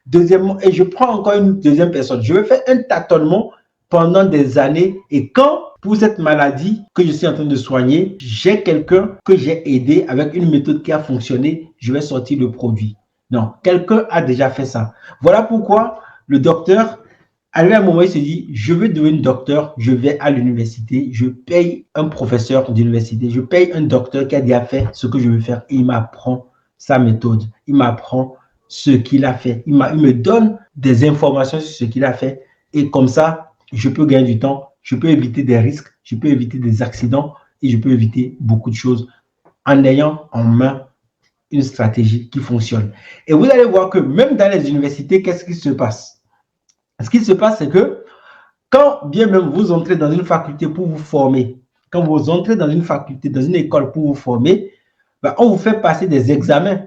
Deuxièmement, et je prends encore une deuxième personne. Je vais faire un tâtonnement pendant des années. Et quand, pour cette maladie que je suis en train de soigner, j'ai quelqu'un que j'ai aidé avec une méthode qui a fonctionné, je vais sortir le produit. Non, quelqu'un a déjà fait ça. Voilà pourquoi le docteur, arrivé à un moment, il se dit, je veux devenir docteur, je vais à l'université, je paye un professeur d'université, je paye un docteur qui a déjà fait ce que je veux faire et il m'apprend sa méthode, il m'apprend ce qu'il a fait, il me donne des informations sur ce qu'il a fait et comme ça, je peux gagner du temps, je peux éviter des risques, je peux éviter des accidents et je peux éviter beaucoup de choses en ayant en main une stratégie qui fonctionne. Et vous allez voir que même dans les universités, qu'est-ce qui se passe? Ce qui se passe, c'est que quand bien même vous entrez dans une faculté pour vous former, quand vous entrez dans une faculté, dans une école pour vous former, ben, on vous fait passer des examens.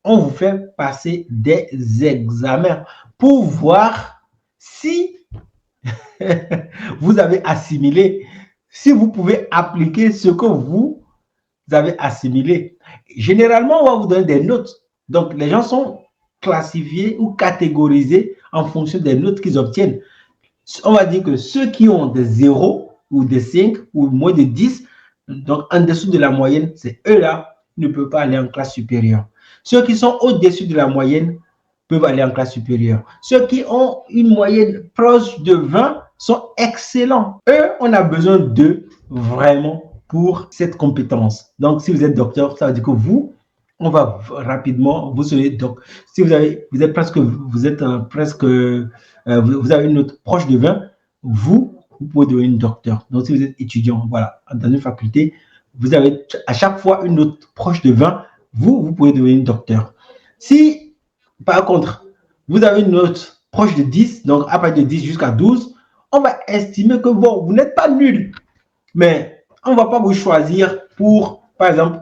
On vous fait passer des examens pour voir si vous avez assimilé, si vous pouvez appliquer ce que vous avez assimilé. Généralement, on va vous donner des notes. Donc, les gens sont classifiés ou catégorisés en fonction des notes qu'ils obtiennent. On va dire que ceux qui ont des 0 ou des 5 ou moins de 10, donc en dessous de la moyenne, c'est eux-là qui ne peuvent pas aller en classe supérieure. Ceux qui sont au-dessus de la moyenne peuvent aller en classe supérieure. Ceux qui ont une moyenne proche de 20 sont excellents. Eux, on a besoin d'eux vraiment pour cette compétence. Donc, si vous êtes docteur, ça veut dire que vous, on va rapidement, vous serez donc, si vous avez une note proche de 20, vous pouvez devenir docteur. Donc, si vous êtes étudiant, voilà, dans une faculté, vous avez à chaque fois une note proche de 20, vous pouvez devenir docteur. Si, par contre, vous avez une note proche de 10, donc à partir de 10 jusqu'à 12, on va estimer que bon, vous n'êtes pas nul, mais on ne va pas vous choisir pour, par exemple,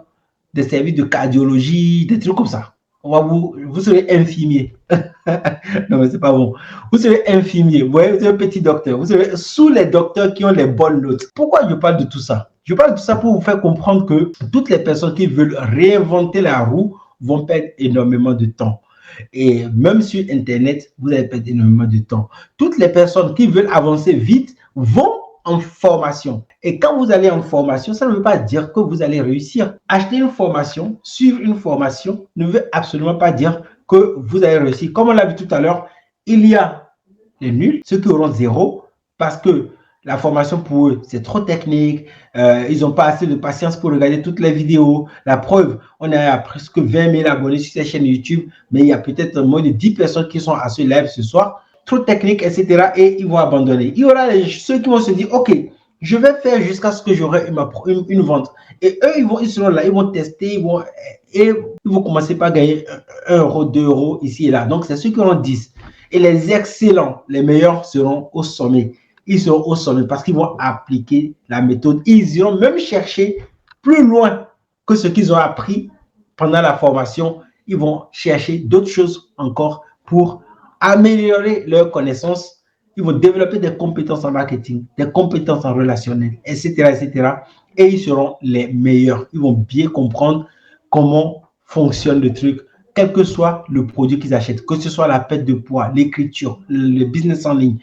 des services de cardiologie, des trucs comme ça. Vous serez infirmier. Non, mais c'est pas bon. Vous serez infirmier. Vous voyez, vous êtes un petit docteur. Vous serez sous les docteurs qui ont les bonnes notes. Pourquoi je parle de tout ça? Je parle de tout ça pour vous faire comprendre que toutes les personnes qui veulent réinventer la roue vont perdre énormément de temps. Et même sur Internet, vous allez perdre énormément de temps. Toutes les personnes qui veulent avancer vite vont en formation. Et quand vous allez en formation, ça ne veut pas dire que vous allez réussir. Acheter une formation, suivre une formation ne veut absolument pas dire que vous allez réussir. Comme on l'a vu tout à l'heure, il y a les nuls, ceux qui auront 0, parce que la formation pour eux, c'est trop technique. Ils n'ont pas assez de patience pour regarder toutes les vidéos. La preuve, on a presque 20 000 abonnés sur cette chaîne YouTube, mais il y a peut-être moins de 10 personnes qui sont à ce live ce soir. Trop technique, etc. Et ils vont abandonner. Il y aura ceux qui vont se dire, OK, je vais faire jusqu'à ce que j'aurai une vente. Et eux, ils seront là, ils vont tester, ils vont commencer par gagner 1 euro, 2 euros ici et là. Donc, c'est ceux qui auront 10. Et les excellents, les meilleurs seront au sommet. Ils seront au sommet parce qu'ils vont appliquer la méthode. Ils iront même chercher plus loin que ce qu'ils ont appris pendant la formation. Ils vont chercher d'autres choses encore pour améliorer leurs connaissances. Ils vont développer des compétences en marketing, des compétences en relationnel, etc., etc. Et ils seront les meilleurs. Ils vont bien comprendre comment fonctionne le truc, quel que soit le produit qu'ils achètent, que ce soit la perte de poids, l'écriture, le business en ligne,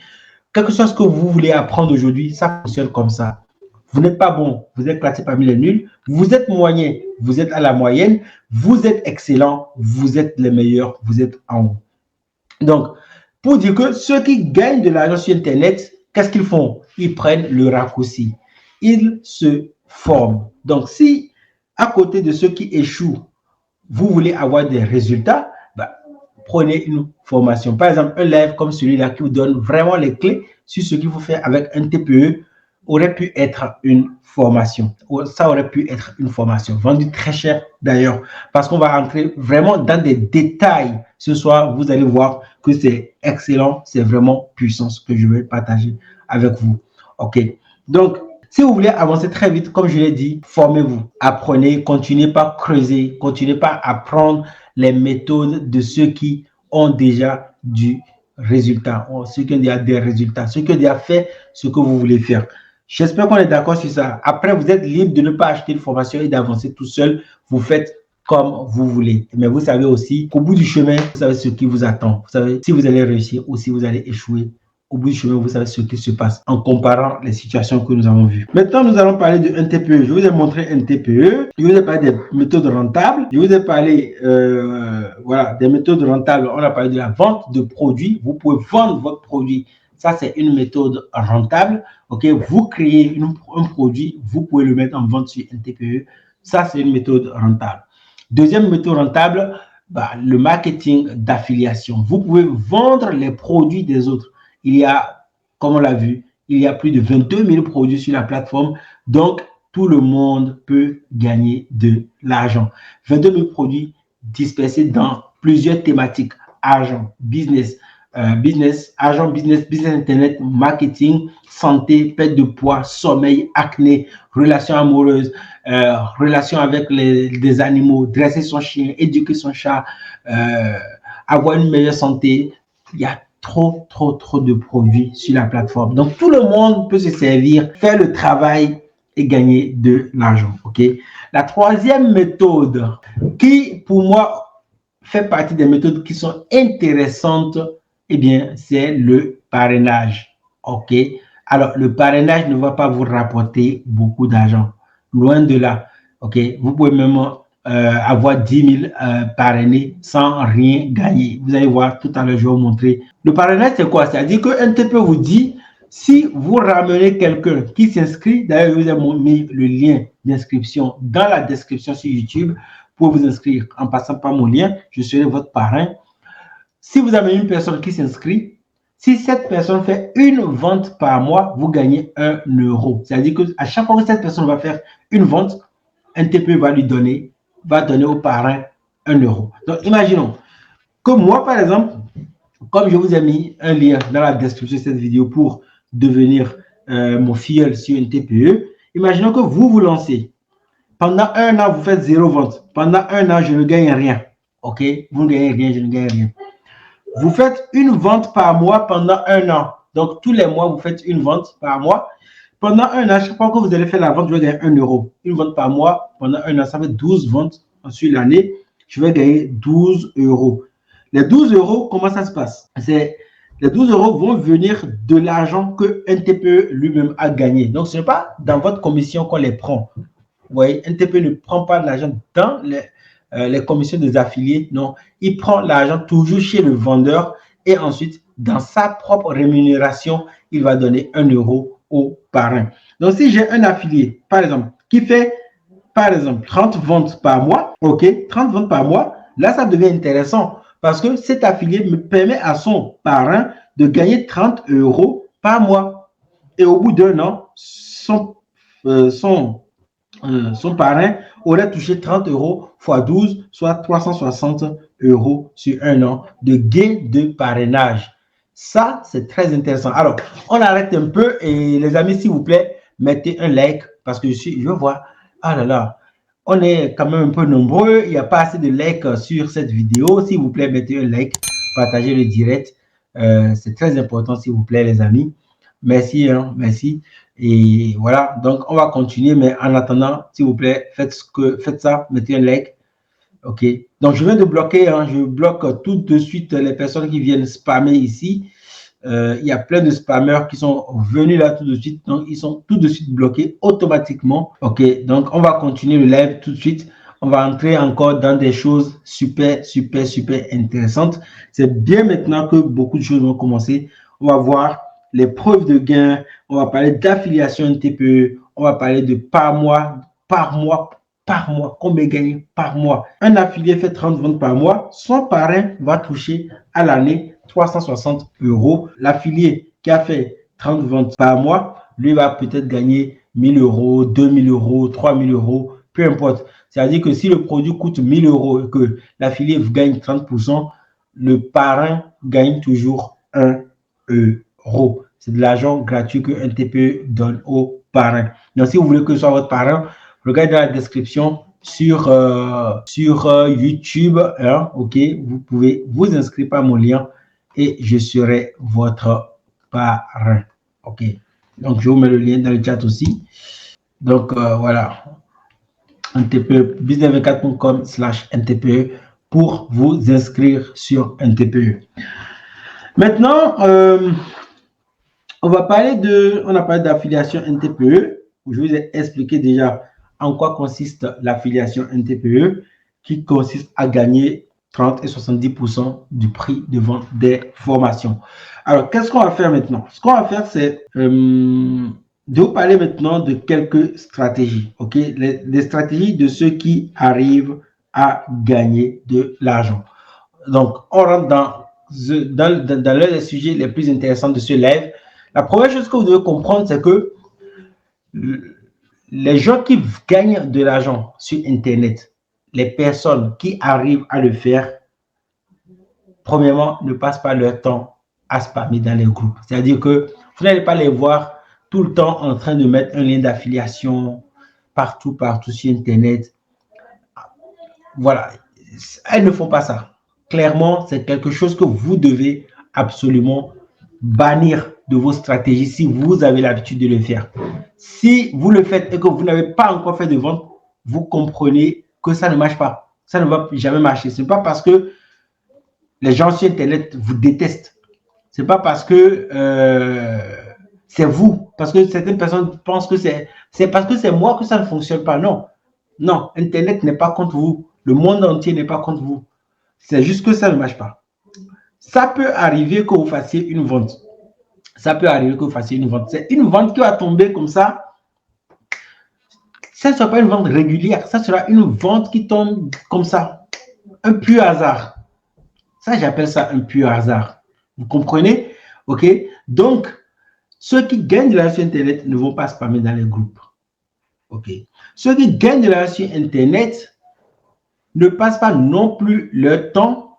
quel que soit ce que vous voulez apprendre aujourd'hui, ça fonctionne comme ça. Vous n'êtes pas bon, vous êtes classé parmi les nuls. Vous êtes moyen, vous êtes à la moyenne. Vous êtes excellent, vous êtes les meilleurs, vous êtes en haut. Donc, pour dire que ceux qui gagnent de l'argent sur Internet, qu'est-ce qu'ils font? Ils prennent le raccourci. Ils se forment. Donc, si à côté de ceux qui échouent, vous voulez avoir des résultats, prenez une formation. Par exemple, un live comme celui-là qui vous donne vraiment les clés sur ce qu'il faut faire avec un TPE aurait pu être une formation. Ça aurait pu être une formation, vendue très cher d'ailleurs, parce qu'on va rentrer vraiment dans des détails. Ce soir, vous allez voir que c'est excellent, c'est vraiment puissant ce que je vais partager avec vous. OK. Donc, si vous voulez avancer très vite, comme je l'ai dit, formez-vous, apprenez, continuez par creuser, continuez par apprendre les méthodes de ceux qui ont déjà du résultat, ceux qui ont déjà des résultats, ceux qui ont déjà fait ce que vous voulez faire. J'espère qu'on est d'accord sur ça. Après, vous êtes libre de ne pas acheter une formation et d'avancer tout seul. Vous faites comme vous voulez. Mais vous savez aussi qu'au bout du chemin, vous savez ce qui vous attend. Vous savez si vous allez réussir ou si vous allez échouer. Au bout du chemin, vous savez ce qui se passe en comparant les situations que nous avons vues. Maintenant, nous allons parler de un TPE. Je vous ai montré un TPE. Je vous ai parlé des méthodes rentables. Je vous ai parlé voilà, des méthodes rentables. On a parlé de la vente de produits. Vous pouvez vendre votre produit. Ça, c'est une méthode rentable. Okay? Vous créez un produit, vous pouvez le mettre en vente sur un TPE. Ça, c'est une méthode rentable. Deuxième méthode rentable, le marketing d'affiliation. Vous pouvez vendre les produits des autres. Il y a, comme on l'a vu, il y a plus de 22 000 produits sur la plateforme. Donc, tout le monde peut gagner de l'argent. 22 000 produits dispersés dans plusieurs thématiques. Argent, business, argent, business internet, marketing, santé, perte de poids, sommeil, acné, relations amoureuses, relations avec des animaux, dresser son chien, éduquer son chat, avoir une meilleure santé. Il y a trop de produits sur la plateforme. Donc, tout le monde peut se servir, faire le travail et gagner de l'argent. Okay? La troisième méthode qui, pour moi, fait partie des méthodes qui sont intéressantes, eh bien, c'est le parrainage. OK? Alors, le parrainage ne va pas vous rapporter beaucoup d'argent. Loin de là. OK? Vous pouvez même avoir 10 000 parrainés sans rien gagner. Vous allez voir, tout à l'heure, je vais vous montrer. Le parrainage, c'est quoi? C'est-à-dire qu'un TPE vous dit, si vous ramenez quelqu'un qui s'inscrit, d'ailleurs, je vous ai mis le lien d'inscription dans la description sur YouTube pour vous inscrire en passant par mon lien. Je serai votre parrain. Si vous avez une personne qui s'inscrit, si cette personne fait une vente par mois, vous gagnez 1 euro. C'est-à-dire qu'à chaque fois que cette personne va faire une vente, un TPE va donner au parrain 1 euro. Donc, imaginons que moi, par exemple, comme je vous ai mis un lien dans la description de cette vidéo pour devenir mon filleul sur une TPE, imaginons que vous vous lancez. Pendant 1 an, vous faites 0 vente. Pendant 1 an, je ne gagne rien. OK? Vous ne gagnez rien, je ne gagne rien. Vous faites une vente par mois pendant 1 an. Donc, tous les mois, vous faites une vente par mois. Pendant 1 an, chaque fois que vous allez faire la vente, je vais gagner 1 euro. Une vente par mois, pendant 1 an, ça fait 12 ventes. Ensuite, l'année, je vais gagner 12 euros. Les 12 euros, comment ça se passe? Les 12 euros vont venir de l'argent qu'un TPE lui-même a gagné. Donc, ce n'est pas dans votre commission qu'on les prend. Vous voyez, un TPE ne prend pas de l'argent dans les commissions des affiliés. Non, il prend l'argent toujours chez le vendeur et ensuite, dans sa propre rémunération, il va donner 1 euro au parrain. Donc, si j'ai un affilié, par exemple, qui fait, par exemple, 30 ventes par mois, OK, 30 ventes par mois, là, ça devient intéressant parce que cet affilié me permet à son parrain de gagner 30 euros par mois. Et au bout d'1 an, son parrain aurait touché 30 euros x 12, soit 360 euros sur 1 an de gain de parrainage. Ça, c'est très intéressant. Alors, on arrête un peu et les amis, s'il vous plaît, mettez un like parce que je vois, ah là là, on est quand même un peu nombreux. Il n'y a pas assez de likes sur cette vidéo. S'il vous plaît, mettez un like, partagez le direct. C'est très important, s'il vous plaît, les amis. Merci, hein, merci. Et voilà, donc on va continuer, mais en attendant, s'il vous plaît, faites ça, mettez un like. OK. Donc, je viens de bloquer, hein, je bloque tout de suite les personnes qui viennent spammer ici. Il y a plein de spammers qui sont venus là tout de suite, donc ils sont tout de suite bloqués automatiquement. OK, donc on va continuer le live tout de suite. On va entrer encore dans des choses super intéressantes. C'est bien maintenant que beaucoup de choses vont commencer. On va voir les preuves de gain. On va parler d'affiliation TPE. On va parler de par mois, combien gagner par mois. Un affilié fait 30 ventes par mois. Son parrain va toucher à l'année 360 euros. L'affilié qui a fait 30 ventes par mois, lui va peut-être gagner 1000 euros, 2000 euros, 3000 euros, peu importe. C'est-à-dire que si le produit coûte 1000 euros et que l'affilié gagne 30%, le parrain gagne toujours 1 euro. C'est de l'argent gratuit qu'un TPE donne au parrain. Donc, si vous voulez que ce soit votre parrain, regardez dans la description sur YouTube. Hein, OK, vous pouvez vous inscrire par mon lien et je serai votre parrain. OK. Donc, je vous mets le lien dans le chat aussi. Donc, voilà. un TPE, business24.com/un TPE pour vous inscrire sur un TPE. Maintenant, on a parlé d'affiliation NTPE. Je vous ai expliqué déjà en quoi consiste l'affiliation NTPE, qui consiste à gagner 30 et 70% du prix de vente des formations. Alors, qu'est-ce qu'on va faire maintenant? Ce qu'on va faire, c'est de vous parler maintenant de quelques stratégies, ok? Les stratégies de ceux qui arrivent à gagner de l'argent. Donc, on rentre dans l'un des sujets les plus intéressants de ce live. La première chose que vous devez comprendre, c'est que les gens qui gagnent de l'argent sur Internet, les personnes qui arrivent à le faire, premièrement, ne passent pas leur temps à spammer dans les groupes. C'est-à-dire que vous n'allez pas les voir tout le temps en train de mettre un lien d'affiliation partout sur Internet. Voilà, elles ne font pas ça. Clairement, c'est quelque chose que vous devez absolument bannir de vos stratégies si vous avez l'habitude de le faire. Si vous le faites et que vous n'avez pas encore fait de vente, vous comprenez que ça ne marche pas. Ça ne va jamais marcher. Ce n'est pas parce que les gens sur Internet vous détestent. Ce n'est pas parce que c'est vous. Parce que certaines personnes pensent que c'est parce que c'est moi que ça ne fonctionne pas. Non. Non, Internet n'est pas contre vous. Le monde entier n'est pas contre vous. C'est juste que ça ne marche pas. Ça peut arriver que vous fassiez une vente. Ça peut arriver que vous fassiez une vente. C'est une vente qui va tomber comme ça. Ça ne sera pas une vente régulière. Ça sera une vente qui tombe comme ça. Un pur hasard. Ça, j'appelle ça un pur hasard. Vous comprenez? OK? Donc, ceux qui gagnent de l'argent sur Internet ne vont pas spammer dans les groupes. OK? Ceux qui gagnent de l'argent sur Internet ne passent pas non plus leur temps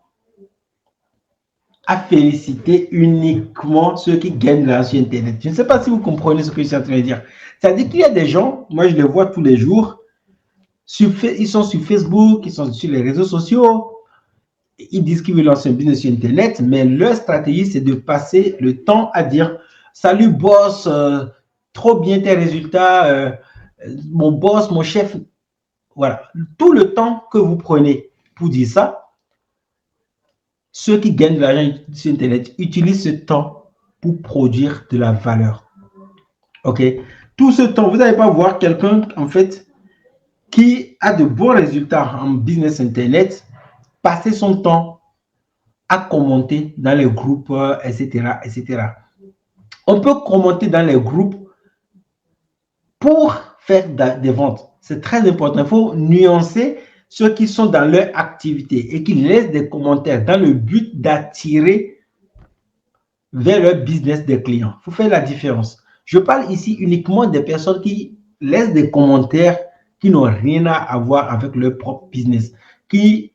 à féliciter uniquement ceux qui gagnent de l'argent sur Internet. Je ne sais pas si vous comprenez ce que je suis en train de dire. C'est-à-dire qu'il y a des gens, moi je les vois tous les jours, ils sont sur Facebook, ils sont sur les réseaux sociaux, ils disent qu'ils veulent lancer un business sur Internet, mais leur stratégie, c'est de passer le temps à dire « Salut boss, trop bien tes résultats, mon boss, mon chef ». Voilà, tout le temps que vous prenez pour dire ça, ceux qui gagnent de l'argent sur Internet utilisent ce temps pour produire de la valeur. OK? Tout ce temps, vous n'allez pas voir quelqu'un, en fait, qui a de bons résultats en business Internet, passer son temps à commenter dans les groupes, etc., etc. On peut commenter dans les groupes pour faire des ventes. C'est très important. Il faut nuancer ceux qui sont dans leur activité et qui laissent des commentaires dans le but d'attirer vers leur business des clients. Il faut faire la différence. Je parle ici uniquement des personnes qui laissent des commentaires qui n'ont rien à voir avec leur propre business. Qui,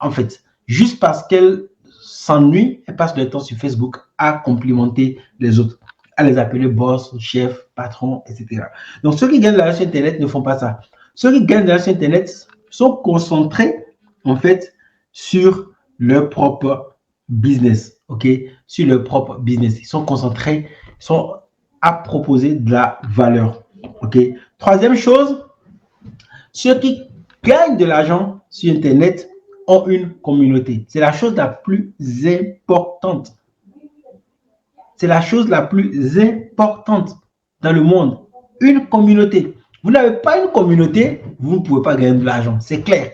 en fait, juste parce qu'elles s'ennuient, elles passent leur temps sur Facebook à complimenter les autres, à les appeler boss, chef, patron, etc. Donc, ceux qui gagnent de l'argent sur Internet ne font pas ça. Ceux qui gagnent de l'argent sur Internet sont concentrés, en fait, sur leur propre business, OK? Sur leur propre business. Ils sont concentrés, ils sont à proposer de la valeur, OK? Troisième chose, ceux qui gagnent de l'argent sur Internet ont une communauté. C'est la chose la plus importante. C'est la chose la plus importante dans le monde. Une communauté. Vous n'avez pas une communauté, vous ne pouvez pas gagner de l'argent. C'est clair.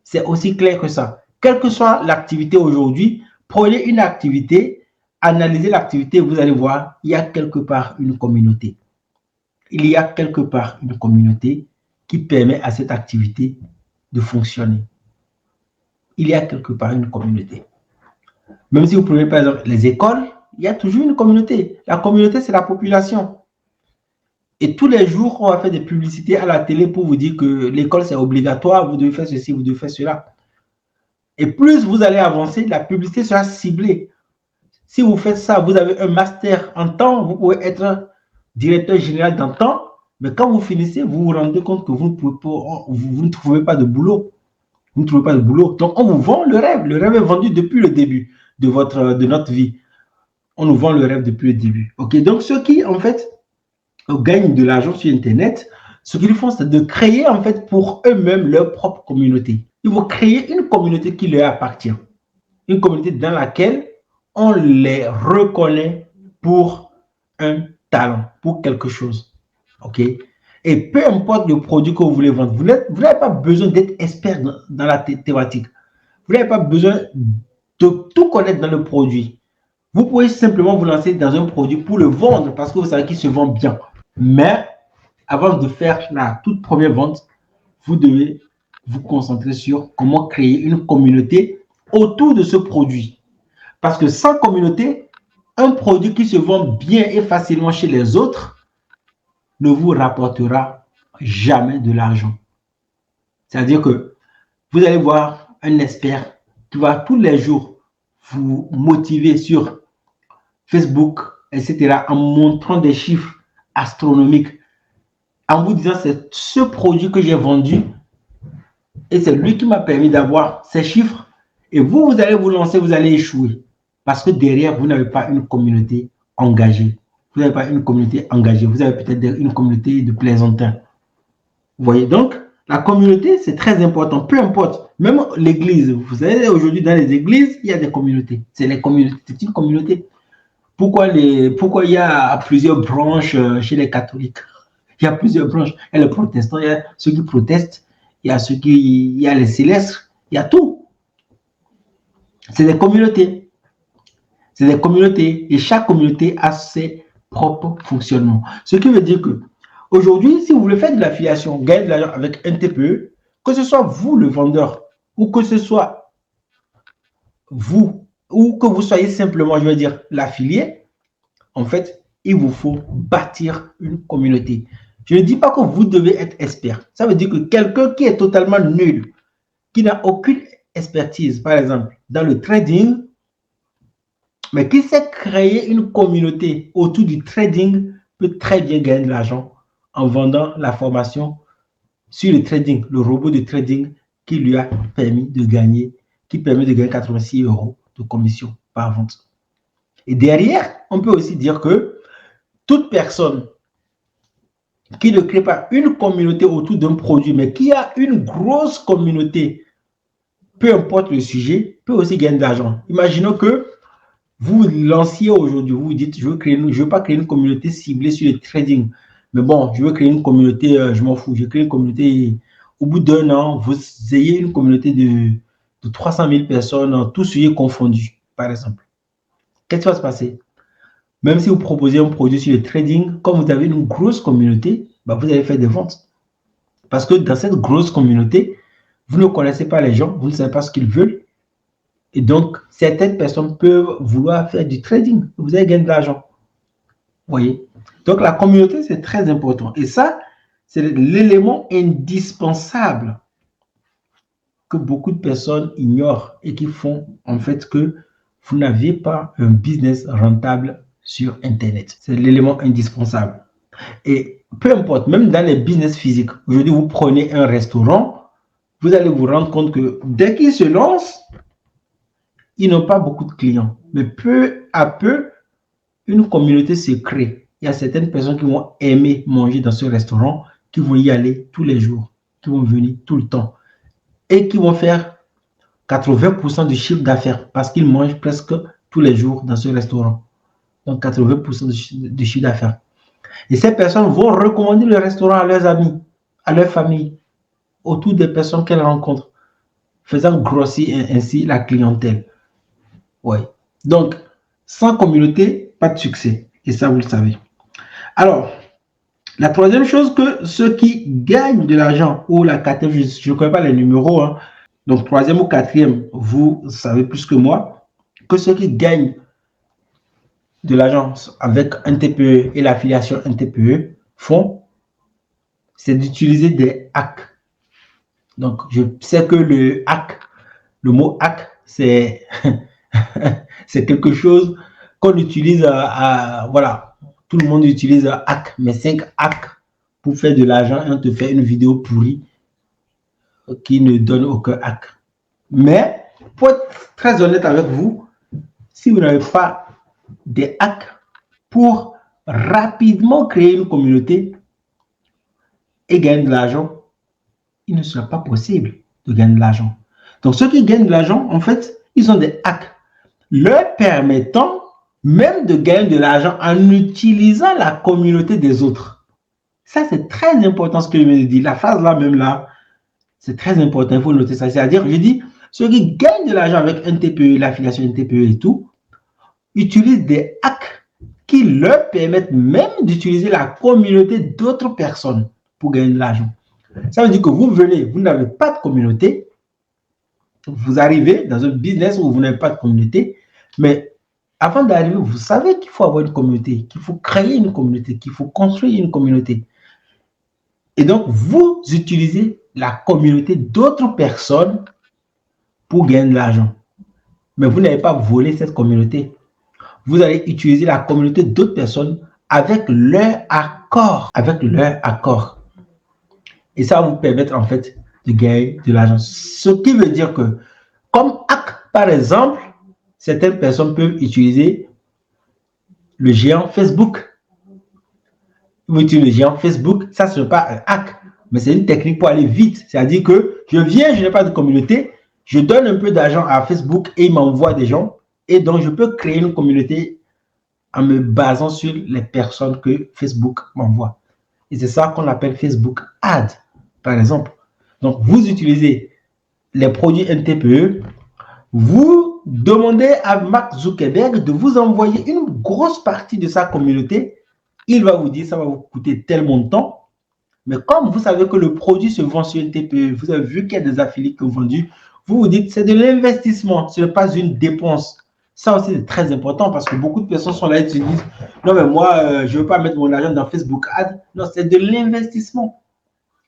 C'est aussi clair que ça. Quelle que soit l'activité aujourd'hui, prenez une activité, analysez l'activité, vous allez voir, il y a quelque part une communauté. Il y a quelque part une communauté qui permet à cette activité de fonctionner. Il y a quelque part une communauté. Même si vous prenez par exemple les écoles, il y a toujours une communauté. La communauté, c'est la population. Et tous les jours, on va faire des publicités à la télé pour vous dire que l'école, c'est obligatoire, vous devez faire ceci, vous devez faire cela. Et plus vous allez avancer, la publicité sera ciblée. Si vous faites ça, vous avez un master en temps, vous pouvez être directeur général dans temps, mais quand vous finissez, vous vous rendez compte que vous ne trouvez pas de boulot. Vous ne trouvez pas de boulot. Donc, on vous vend le rêve. Le rêve est vendu depuis le début de notre vie. On nous vend le rêve depuis le début. OK? Donc, ceux qui, en fait, gagnent de l'argent sur Internet ce qu'ils font, c'est de créer en fait pour eux-mêmes leur propre communauté. Ils vont créer une communauté qui leur appartient. Une communauté dans laquelle on les reconnaît pour un talent, pour quelque chose. OK? Et peu importe le produit que vous voulez vendre, vous n'avez pas besoin d'être expert dans la thématique. Vous n'avez pas besoin de tout connaître dans le produit. Vous pouvez simplement vous lancer dans un produit pour le vendre parce que vous savez qu'il se vend bien. Mais avant de faire la toute première vente, vous devez vous concentrer sur comment créer une communauté autour de ce produit. Parce que sans communauté, un produit qui se vend bien et facilement chez les autres ne vous rapportera jamais de l'argent. C'est-à-dire que vous allez voir un expert qui va tous les jours vous motiver sur Facebook, etc., en montrant des chiffres astronomiques, en vous disant c'est ce produit que j'ai vendu et c'est lui qui m'a permis d'avoir ces chiffres. Et vous allez vous lancer, vous allez échouer parce que derrière, vous n'avez pas une communauté engagée. Vous n'avez pas une communauté engagée. Vous avez peut-être une communauté de plaisantins. Vous voyez, donc, la communauté, c'est très important. Peu importe, même l'église. Vous savez, aujourd'hui, dans les églises, il y a des communautés. C'est les communautés, c'est une communauté. Pourquoi il y a plusieurs branches chez les catholiques? Il y a plusieurs branches. Il y a les protestants, il y a ceux qui protestent, il y a les célestes, il y a tout. C'est des communautés. C'est des communautés. Et chaque communauté a ses propres fonctionnements. Ce qui veut dire que aujourd'hui, si vous voulez faire de l'affiliation, gagner de l'argent avec un TPE, que ce soit vous le vendeur ou que ce soit vous ou que vous soyez simplement, je veux dire, l'affilié, en fait, il vous faut bâtir une communauté. Je ne dis pas que vous devez être expert. Ça veut dire que quelqu'un qui est totalement nul, qui n'a aucune expertise, par exemple, dans le trading, mais qui sait créer une communauté autour du trading, peut très bien gagner de l'argent en vendant la formation sur le trading, le robot de trading qui lui a permis de gagner, qui permet de gagner 86 € de commission par vente. Et derrière, on peut aussi dire que toute personne qui ne crée pas une communauté autour d'un produit, mais qui a une grosse communauté, peu importe le sujet, peut aussi gagner de l'argent. Imaginons que vous lanciez aujourd'hui, vous dites, je veux pas créer une communauté ciblée sur le trading, mais bon, je veux créer une communauté, je m'en fous, je crée une communauté, au bout d'un an, vous ayez une communauté de 300 000 personnes, tous sujets confondus, par exemple. Qu'est-ce qui va se passer? Même si vous proposez un produit sur le trading, comme vous avez une grosse communauté, bah vous allez faire des ventes. Parce que dans cette grosse communauté, vous ne connaissez pas les gens, vous ne savez pas ce qu'ils veulent. Et donc, certaines personnes peuvent vouloir faire du trading. Vous allez gagner de l'argent. Vous voyez? Donc, la communauté, c'est très important. Et ça, c'est l'élément indispensable que beaucoup de personnes ignorent et qui font en fait que vous n'avez pas un business rentable sur Internet. C'est l'élément indispensable. Et peu importe, même dans les business physiques, aujourd'hui, vous prenez un restaurant, vous allez vous rendre compte que dès qu'ils se lancent, ils n'ont pas beaucoup de clients. Mais peu à peu, une communauté se crée. Il y a certaines personnes qui vont aimer manger dans ce restaurant, qui vont y aller tous les jours, qui vont venir tout le temps et qui vont faire 80% du chiffre d'affaires parce qu'ils mangent presque tous les jours dans ce restaurant. Donc 80% de chiffre d'affaires. Et ces personnes vont recommander le restaurant à leurs amis, à leur famille, autour des personnes qu'elles rencontrent, faisant grossir ainsi la clientèle. Ouais. Donc, sans communauté, pas de succès. Et ça, vous le savez. Alors, la troisième chose, que ceux qui gagnent de l'argent, ou la quatrième, je ne connais pas les numéros, hein. Donc troisième ou quatrième, vous savez plus que moi, que ceux qui gagnent de l'argent avec un TPE et l'affiliation un TPE font, c'est d'utiliser des hacks. Donc, je sais que le hack, le mot hack, c'est c'est quelque chose qu'on utilise voilà, tout le monde utilise hack, mais 5 hacks pour faire de l'argent et on te fait une vidéo pourrie qui ne donne aucun hack. Mais, pour être très honnête avec vous, si vous n'avez pas des hacks pour rapidement créer une communauté, et gagnent de l'argent, il ne sera pas possible de gagner de l'argent. Donc, ceux qui gagnent de l'argent, en fait, ils ont des hacks leur permettant même de gagner de l'argent en utilisant la communauté des autres. Ça, c'est très important ce que je viens de dire. La phrase là, même là, c'est très important. Il faut noter ça. C'est-à-dire, je dis, ceux qui gagnent de l'argent avec un TPE, l'affiliation NTPE et tout, utilisent des hacks qui leur permettent même d'utiliser la communauté d'autres personnes pour gagner de l'argent. Ça veut dire que vous venez, vous n'avez pas de communauté, vous arrivez dans un business où vous n'avez pas de communauté, mais avant d'arriver, vous savez qu'il faut avoir une communauté, qu'il faut créer une communauté, qu'il faut construire une communauté. Et donc, vous utilisez la communauté d'autres personnes pour gagner de l'argent. Mais vous n'avez pas volé cette communauté. Vous allez utiliser la communauté d'autres personnes avec leur accord. Avec leur accord. Et ça va vous permettre en fait de gagner de l'argent. Ce qui veut dire que, comme hack, par exemple, certaines personnes peuvent utiliser le géant Facebook. Vous utilisez le géant Facebook, ça ce n'est pas un hack, mais c'est une technique pour aller vite. C'est-à-dire que je viens, je n'ai pas de communauté, je donne un peu d'argent à Facebook et il m'envoie des gens. Et donc, je peux créer une communauté en me basant sur les personnes que Facebook m'envoie. Et c'est ça qu'on appelle Facebook Ads, par exemple. Donc, vous utilisez les produits NTPE, vous demandez à Mark Zuckerberg de vous envoyer une grosse partie de sa communauté. Il va vous dire, ça va vous coûter tel montant. Mais comme vous savez que le produit se vend sur NTPE, vous avez vu qu'il y a des affiliés qui ont vendu, vous vous dites, c'est de l'investissement, ce n'est pas une dépense. Ça aussi, c'est très important parce que beaucoup de personnes sont là et se disent, non, mais moi, je ne veux pas mettre mon argent dans Facebook Ads. Non, c'est de l'investissement.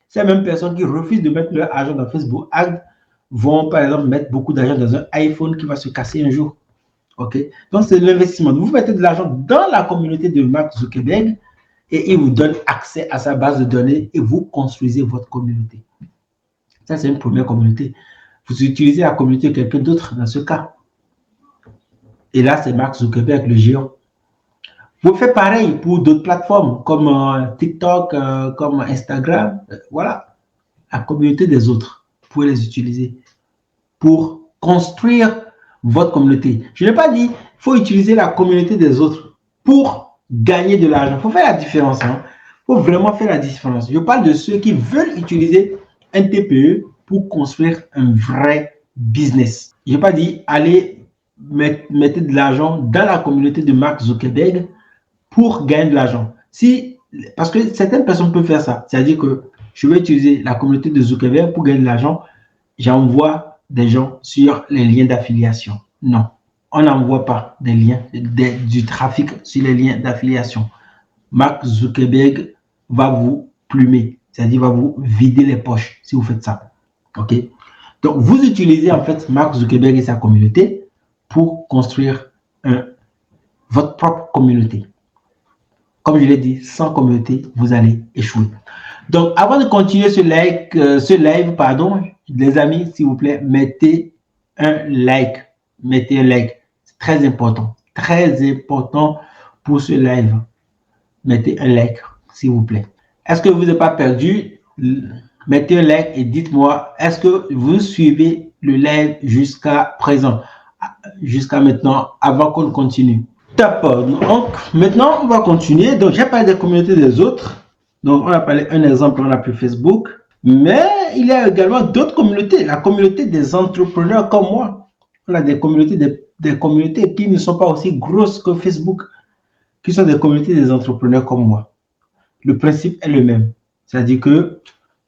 Ces mêmes personnes qui refusent de mettre leur argent dans Facebook Ads vont, par exemple, mettre beaucoup d'argent dans un iPhone qui va se casser un jour. OK? Donc, c'est de l'investissement. Vous mettez de l'argent dans la communauté de Mark Zuckerberg et il vous donne accès à sa base de données et vous construisez votre communauté. Ça, c'est une première communauté. Vous utilisez la communauté de quelqu'un d'autre dans ce cas. Et là, c'est Mark Zuckerberg, le géant. Vous faites pareil pour d'autres plateformes comme TikTok, comme Instagram. Voilà, la communauté des autres. Vous pouvez les utiliser pour construire votre communauté. Je n'ai pas dit qu'il faut utiliser la communauté des autres pour gagner de l'argent. Il faut faire la différence. Il faut vraiment faire la différence. Je parle de ceux qui veulent utiliser un TPE pour construire un vrai business. Je n'ai pas dit allez mettez de l'argent dans la communauté de Mark Zuckerberg pour gagner de l'argent. Parce que certaines personnes peuvent faire ça. C'est-à-dire que je vais utiliser la communauté de Zuckerberg pour gagner de l'argent. J'envoie des gens sur les liens d'affiliation. Non, on n'envoie pas des liens, du trafic sur les liens d'affiliation. Mark Zuckerberg va vous plumer, c'est-à-dire va vous vider les poches si vous faites ça. OK? Donc, vous utilisez en fait Mark Zuckerberg et sa communauté pour construire votre propre communauté. Comme je l'ai dit, sans communauté, vous allez échouer. Donc, avant de continuer ce live, les amis, s'il vous plaît, mettez un like. Mettez un like. C'est très important. Très important pour ce live. Mettez un like, s'il vous plaît. Est-ce que vous n'êtes pas perdu? Mettez un like et dites-moi, est-ce que vous suivez le live jusqu'à présent? Jusqu'à maintenant, avant qu'on continue. Top. Donc, maintenant, on va continuer. Donc, j'ai parlé des communautés des autres. Donc, on a parlé un exemple, on a pris Facebook. Mais il y a également d'autres communautés. La communauté des entrepreneurs comme moi. On a des communautés qui ne sont pas aussi grosses que Facebook, qui sont des communautés des entrepreneurs comme moi. Le principe est le même. C'est-à-dire que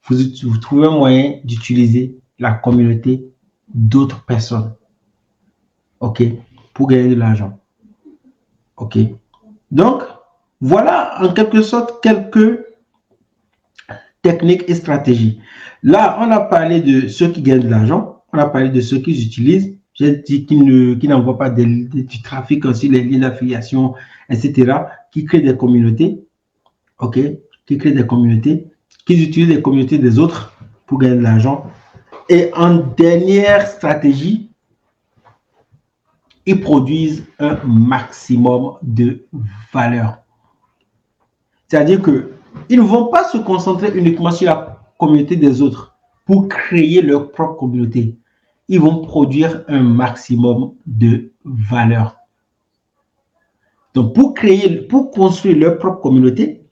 vous trouvez un moyen d'utiliser la communauté d'autres personnes. OK, pour gagner de l'argent. OK. Donc, voilà en quelque sorte quelques techniques et stratégies. Là, on a parlé de ceux qui gagnent de l'argent. On a parlé de ceux qui utilisent. J'ai dit qui n'envoient pas du trafic aussi, les liens d'affiliation, etc. Qui créent des communautés. OK. Qui créent des communautés. Qui utilisent les communautés des autres pour gagner de l'argent. Et en dernière stratégie, ils produisent un maximum de valeur. C'est-à-dire que Ils ne vont pas se concentrer uniquement sur la communauté des autres pour créer leur propre communauté. Ils vont produire un maximum de valeur. Donc, pour construire leur propre communauté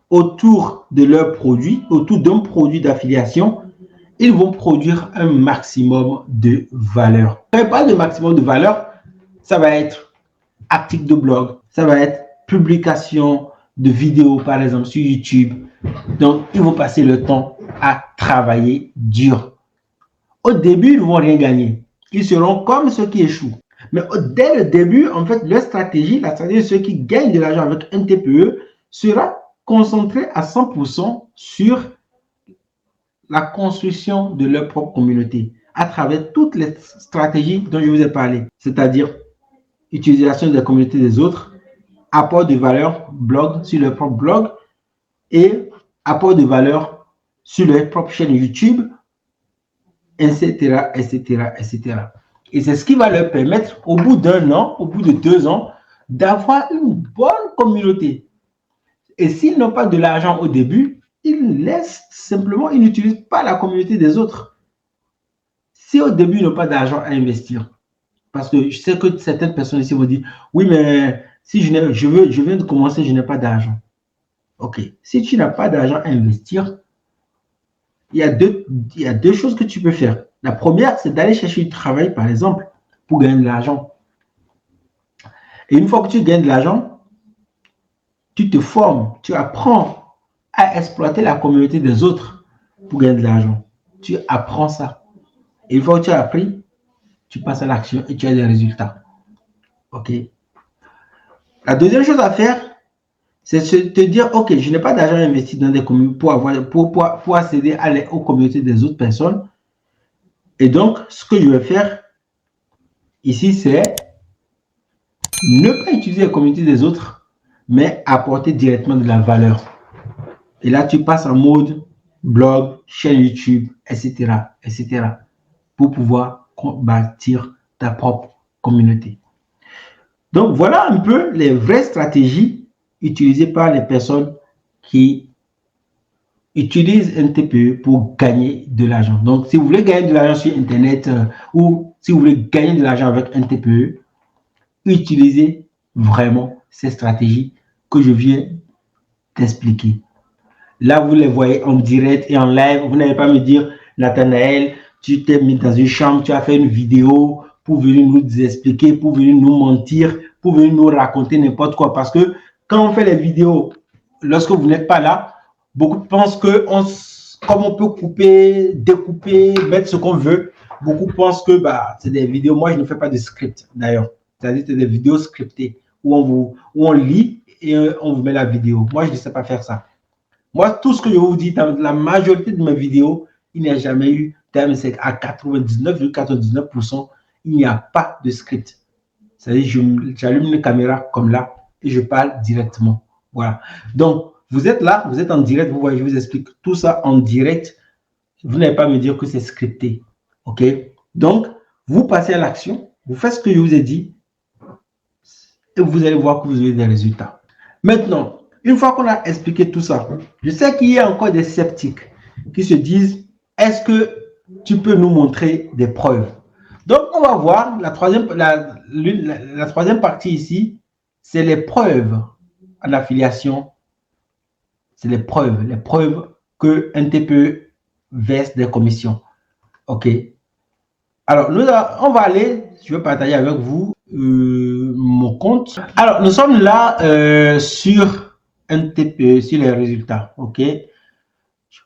autour de leurs produits, autour d'un produit d'affiliation, ils vont produire un maximum de valeur. Quand je parle de maximum de valeur, ça va être article de blog, ça va être publication de vidéos, par exemple, sur YouTube. Donc, ils vont passer le temps à travailler dur. Au début, ils ne vont rien gagner. Ils seront comme ceux qui échouent. Mais dès le début, en fait, leur stratégie, la stratégie de ceux qui gagnent de l'argent avec un TPE sera concentrée à 100% sur la construction de leur propre communauté à travers toutes les stratégies dont je vous ai parlé, c'est-à-dire utilisation des communautés des autres, apport de valeur blog sur leur propre blog et apport de valeur sur leur propre chaîne YouTube, etc., etc., etc. Et c'est ce qui va leur permettre, au bout d'un an, au bout de 2 ans, d'avoir une bonne communauté. Et s'ils n'ont pas de l'argent au début, ils laissent simplement, ils n'utilisent pas la communauté des autres. Si au début, ils n'ont pas d'argent à investir, parce que je sais que certaines personnes ici vont dire, oui, mais si je viens de commencer, je n'ai pas d'argent. OK. Si tu n'as pas d'argent à investir, il y a deux choses que tu peux faire. La première, c'est d'aller chercher du travail, par exemple, pour gagner de l'argent. Et une fois que tu gagnes de l'argent, tu te formes, tu apprends à exploiter la communauté des autres pour gagner de l'argent. Tu apprends ça. Et une fois que tu as appris, tu passes à l'action et tu as des résultats. OK. La deuxième chose à faire, c'est de te dire, OK, je n'ai pas d'argent investi dans des communautés pour accéder aux communautés des autres personnes. Et donc, ce que je vais faire ici, c'est ne pas utiliser les communautés des autres, mais apporter directement de la valeur. Et là, tu passes en mode blog, chaîne YouTube, etc., etc., pour pouvoir bâtir ta propre communauté. Donc, voilà un peu les vraies stratégies utilisées par les personnes qui utilisent un TPE pour gagner de l'argent. Donc, si vous voulez gagner de l'argent sur Internet ou si vous voulez gagner de l'argent avec un TPE, utilisez vraiment ces stratégies que je viens d'expliquer. Là, vous les voyez en direct et en live. Vous n'allez pas me dire, Nathanaël, tu t'es mis dans une chambre, tu as fait une vidéo pour venir nous expliquer, pour venir nous mentir, pour venir nous raconter n'importe quoi. Parce que quand on fait les vidéos, lorsque vous n'êtes pas là, beaucoup pensent que comme on peut couper, découper, mettre ce qu'on veut, beaucoup pensent que c'est des vidéos. Moi, je ne fais pas de script d'ailleurs. C'est-à-dire que c'est des vidéos scriptées où on lit et on vous met la vidéo. Moi, je ne sais pas faire ça. Moi, tout ce que je vous dis, dans la majorité de mes vidéos, il n'y a jamais eu, c'est à 99,99%, il n'y a pas de script. C'est-à-dire, j'allume une caméra comme là et je parle directement. Voilà. Donc, vous êtes là, vous êtes en direct, vous voyez, je vous explique tout ça en direct. Vous n'allez pas me dire que c'est scripté. OK? Donc, vous passez à l'action, vous faites ce que je vous ai dit et vous allez voir que vous avez des résultats. Maintenant, une fois qu'on a expliqué tout ça, je sais qu'il y a encore des sceptiques qui se disent, est-ce que tu peux nous montrer des preuves? Donc, on va voir la troisième partie ici, c'est les preuves en affiliation. C'est les preuves que un TPE verse des commissions. OK. Alors, on va aller, je vais partager avec vous mon compte. Alors, nous sommes là sur un TPE, sur les résultats. OK.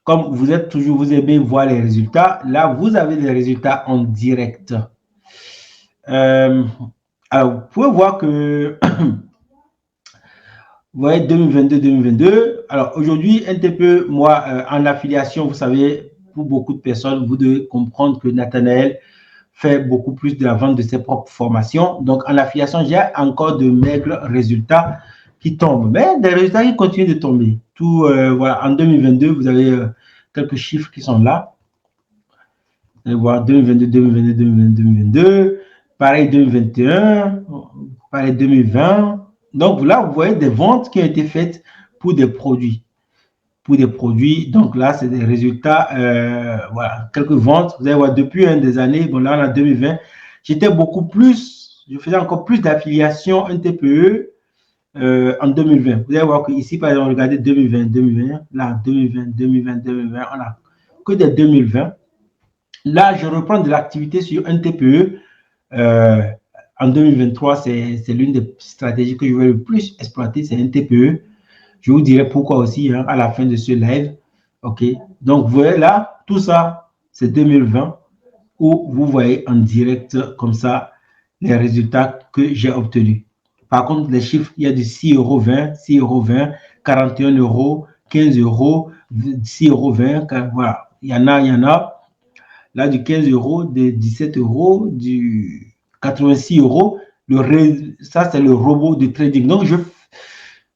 Comme vous êtes toujours, vous aimez voir les résultats. Là, vous avez les résultats en direct. Alors, vous pouvez voir que vous voyez 2022-2022. Alors, aujourd'hui, un TPE, moi, en affiliation, vous savez, pour beaucoup de personnes, vous devez comprendre que Nathanaël fait beaucoup plus de la vente de ses propres formations. Donc, en affiliation, j'ai encore de maigres résultats qui tombent, mais des résultats qui continuent de tomber. Voilà, en 2022, vous avez quelques chiffres qui sont là. Vous allez voir 2022, 2022, 2022, 2022. Pareil 2021, pareil 2020. Donc là, vous voyez des ventes qui ont été faites pour des produits. pour des produits. Donc là, c'est des résultats, voilà, quelques ventes. Vous allez voir, depuis des années, bon là, on a 2020, j'étais beaucoup plus, je faisais encore plus d'affiliation NTPE en 2020. Vous allez voir qu'ici, par exemple, regardez 2020, 2020, là, 2020, 2020, 2020, on a que des 2020. Là, je reprends de l'activité sur NTPE. En 2023, c'est l'une des stratégies que je vais le plus exploiter, c'est NTPE. Je vous dirai pourquoi aussi à la fin de ce live. OK. Donc, vous voyez là, tout ça, c'est 2020 où vous voyez en direct comme ça les résultats que j'ai obtenus. Par contre, les chiffres, il y a du 6,20 €, 6,20 €, 41 €, 15 €, 6,20 €. Voilà. Il y en a. Là, du 15 €, de 17 €, du 86 €. Ça, c'est le robot de trading. Donc,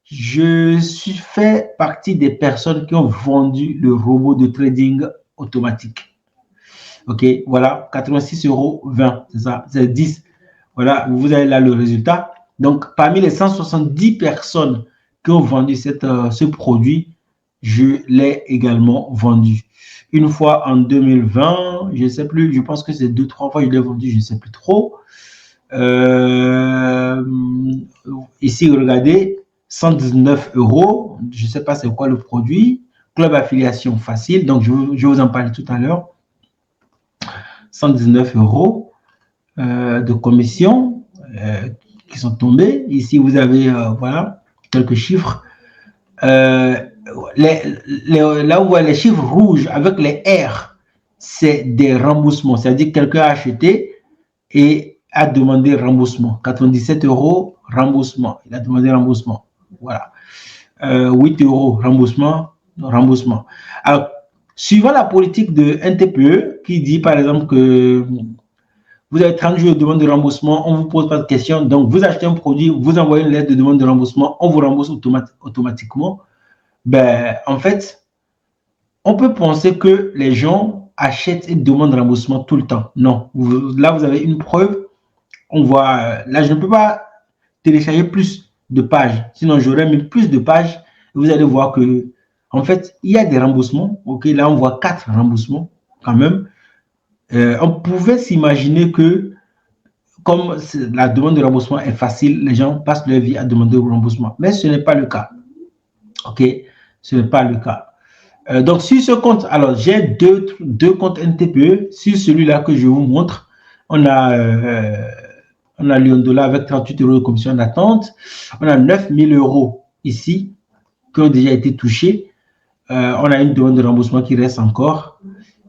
je suis fait partie des personnes qui ont vendu le robot de trading automatique. OK, voilà, 86,20 €, c'est ça, c'est 10. Voilà, vous avez là le résultat. Donc, parmi les 170 personnes qui ont vendu ce produit, je l'ai également vendu. Une fois en 2020, je ne sais plus, je pense que c'est 2-3 fois que je l'ai vendu, je ne sais plus trop. Ici, regardez, 119 €. Je ne sais pas c'est quoi le produit. Club affiliation facile. Donc, je vous en parlais tout à l'heure. 119 € de commission qui sont tombés. Ici, vous avez voilà, quelques chiffres. Là où vous voyez les chiffres rouges avec les R, c'est des remboursements. C'est-à-dire que quelqu'un a acheté et a demandé remboursement. 97 € remboursement. Il a demandé remboursement. Voilà. 8 € remboursement. Alors, suivant la politique de NTPE qui dit par exemple que vous avez 30 jours de demande de remboursement, on ne vous pose pas de questions, donc vous achetez un produit, vous envoyez une lettre de demande de remboursement, on vous rembourse automatiquement. Ben, en fait, on peut penser que les gens achètent et demandent de remboursement tout le temps. Non. Là, vous avez une preuve. On voit, là, je ne peux pas télécharger plus de pages, sinon j'aurais mis plus de pages. Vous allez voir que, en fait, il y a des remboursements. OK, là, on voit 4 remboursements quand même. On pouvait s'imaginer que, comme la demande de remboursement est facile, les gens passent leur vie à demander le remboursement. Mais ce n'est pas le cas. OK, ce n'est pas le cas. Donc, sur ce compte, alors j'ai deux comptes NTPE. Sur celui-là que je vous montre, on a Lyon Dollar avec 38 € de commission d'attente. On a 9 000 € ici qui ont déjà été touchés. On a une demande de remboursement qui reste encore.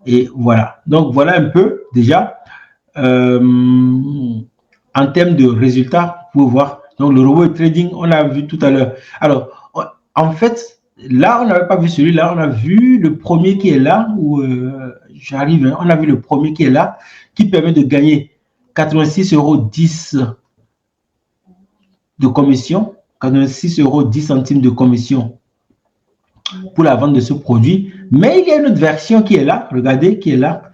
Et voilà. Donc, voilà un peu déjà. En termes de résultats, vous pouvez voir. Donc, le robot de trading, on l'a vu tout à l'heure. Alors, en fait, là, on n'avait pas vu celui-là. On a vu le premier qui est là, où j'arrive. On a vu le premier qui est là, qui permet de gagner 86,10 € de commission, 86,10 € de commission pour la vente de ce produit. Mais il y a une autre version qui est là. Regardez, qui est là.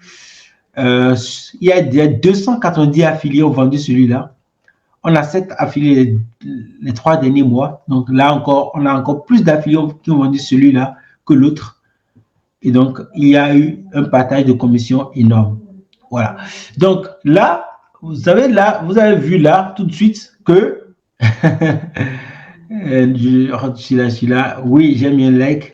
Il y a 290 affiliés ont vendu celui-là. On a 7 affiliés les 3 derniers mois. Donc là encore, on a encore plus d'affiliés qui ont vendu celui-là que l'autre. Et donc, il y a eu un partage de commission énorme. Voilà. Donc là, vous avez vu là tout de suite que je suis là. Oui, j'ai mis un like.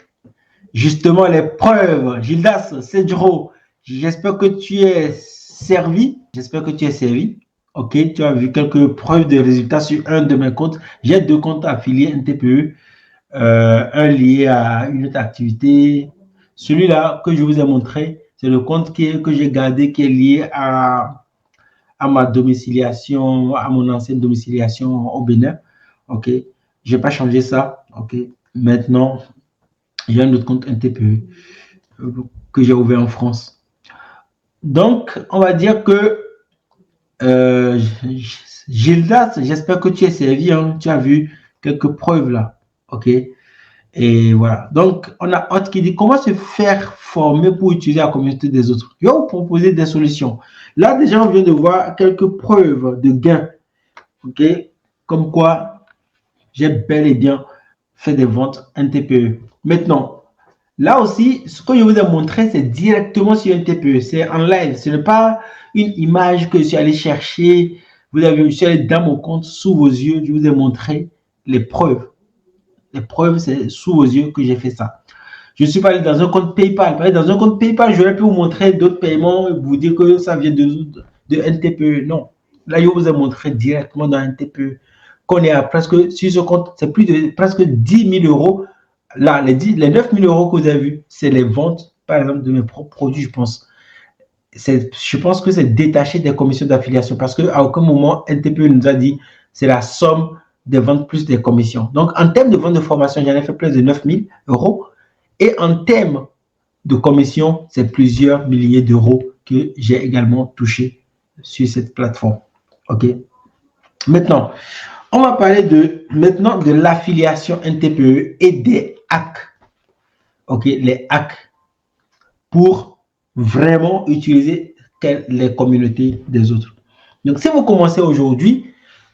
Justement, les preuves. Gildas, Cedro, j'espère que tu es servi. OK, tu as vu quelques preuves de résultats sur un de mes comptes. J'ai 2 comptes affiliés NTPE. Un lié à une autre activité. Celui-là que je vous ai montré, c'est le compte que j'ai gardé qui est lié à ma domiciliation, à mon ancienne domiciliation au Bénin. OK, je n'ai pas changé ça. OK, maintenant, j'ai un autre compte NTPE que j'ai ouvert en France. Donc, on va dire que Gildas, j'espère que tu es servi. Hein, tu as vu quelques preuves là. OK. Et voilà. Donc, on a Hot qui dit comment se faire former pour utiliser la communauté des autres. Je vais vous proposer des solutions. Là, déjà, on vient de voir quelques preuves de gains. OK. Comme quoi, j'ai bel et bien fait des ventes NTPE. Maintenant, Là aussi, ce que je vous ai montré, c'est directement sur un TPE. C'est en live. Ce n'est pas une image que je suis allé chercher. Vous avez vu, je suis allé dans mon compte, sous vos yeux. Je vous ai montré les preuves. Les preuves, c'est sous vos yeux que j'ai fait ça. Je ne suis pas allé dans un compte PayPal. Dans un compte PayPal, j'aurais pu vous montrer d'autres paiements et vous dire que ça vient de un TPE. Non. Là, je vous ai montré directement dans un TPE qu'on est à presque, sur ce compte, c'est plus de presque 10 000 euros. Là, les 9 000 euros que vous avez vus, c'est les ventes, par exemple, de mes propres produits, je pense. Je pense que c'est détaché des commissions d'affiliation parce qu'à aucun moment, NTPE nous a dit c'est la somme des ventes plus des commissions. Donc, en termes de vente de formation, j'en ai fait plus de 9 000 euros. Et en termes de commission, c'est plusieurs milliers d'euros que j'ai également touché sur cette plateforme. OK? Maintenant, on va parler maintenant de l'affiliation NTPE et des hacks. OK? Les hacks pour vraiment utiliser les communautés des autres. Donc, si vous commencez aujourd'hui,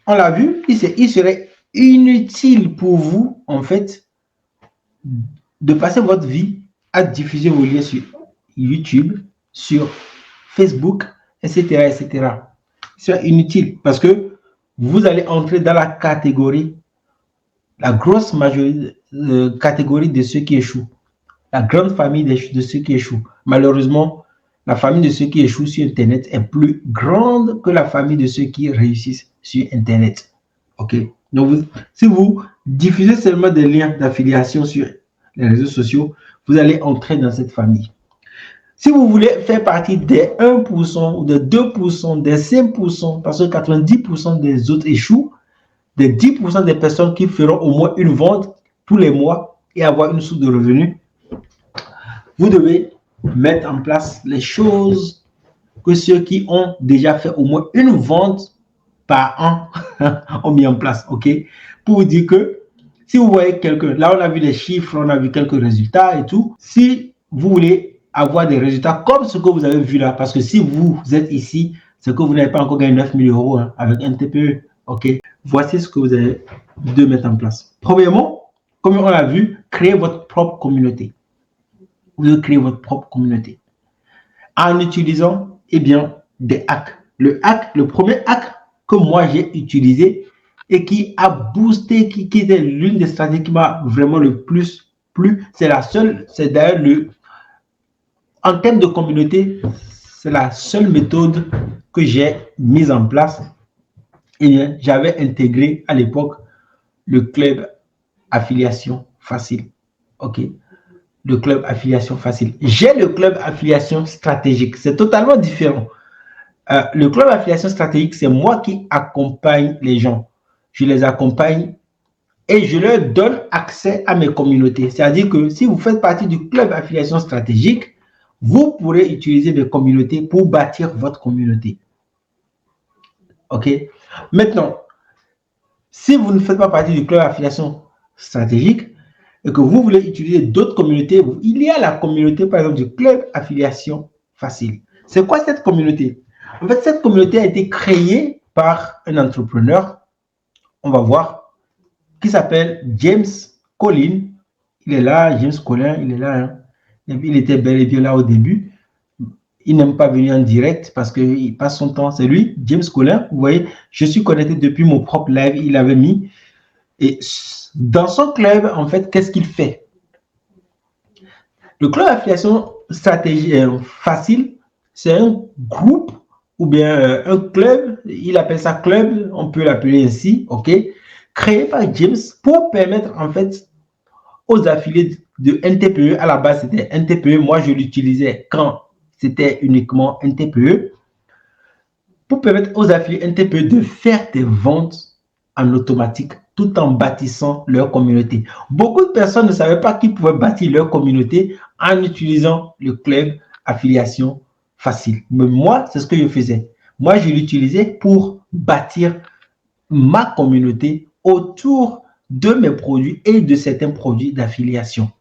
on l'a vu, il serait inutile pour vous, en fait, de passer votre vie à diffuser vos liens sur YouTube, sur Facebook, etc., etc. C'est inutile parce que vous allez entrer dans la catégorie, la grosse majorité, catégorie de ceux qui échouent. La grande famille de ceux qui échouent. Malheureusement, la famille de ceux qui échouent sur Internet est plus grande que la famille de ceux qui réussissent sur Internet. OK? Donc, si vous diffusez seulement des liens d'affiliation sur les réseaux sociaux, vous allez entrer dans cette famille. Si vous voulez faire partie des 1% ou des 2%, des 5%, parce que 90% des autres échouent, des 10% des personnes qui feront au moins une vente tous les mois et avoir une source de revenus, vous devez mettre en place les choses que ceux qui ont déjà fait au moins une vente par an ont mis en place, OK? Pour vous dire que si vous voyez quelqu'un, là on a vu les chiffres, on a vu quelques résultats et tout. Si vous voulez avoir des résultats comme ce que vous avez vu là, parce que si vous êtes ici, c'est que vous n'avez pas encore gagné 9 000 euros avec un TPE, OK? Voici ce que vous avez de mettre en place. Premièrement, comme on l'a vu, créez votre propre communauté. Vous devez créer votre propre communauté en utilisant des hacks. Le premier hack que moi j'ai utilisé et qui a boosté, qui était l'une des stratégies qui m'a vraiment le plus plu, c'est d'ailleurs en termes de communauté, c'est la seule méthode que j'ai mise en place. Et j'avais intégré à l'époque le club affiliation facile. OK? Le club affiliation facile. J'ai le club affiliation stratégique. C'est totalement différent. Le club affiliation stratégique, c'est moi qui accompagne les gens. Je les accompagne et je leur donne accès à mes communautés. C'est-à-dire que si vous faites partie du club affiliation stratégique, vous pourrez utiliser mes communautés pour bâtir votre communauté. OK? Maintenant, si vous ne faites pas partie du club affiliation stratégique, et que vous voulez utiliser d'autres communautés, il y a la communauté, par exemple, du club affiliation facile. C'est quoi cette communauté? En fait, cette communauté a été créée par un entrepreneur, on va voir, qui s'appelle James Collin. Il est là, James Collin, il est là. Hein. Il était bel et bien là au début. Il n'aime pas venir en direct parce qu'il passe son temps. C'est lui, James Collin. Vous voyez, je suis connecté depuis mon propre live. Il avait mis. Et dans son club, en fait, qu'est-ce qu'il fait? Le club affiliation stratégie facile, c'est un groupe ou bien un club, il appelle ça club, on peut l'appeler ainsi, OK, créé par James pour permettre en fait aux affiliés de NTPE, à la base c'était NTPE, moi je l'utilisais quand c'était uniquement NTPE, pour permettre aux affiliés NTPE de faire des ventes en automatique tout en bâtissant leur communauté. Beaucoup de personnes ne savaient pas qu'ils pouvaient bâtir leur communauté en utilisant le club affiliation facile. Mais moi, c'est ce que je faisais. Moi, je l'utilisais pour bâtir ma communauté autour de mes produits et de certains produits d'affiliation.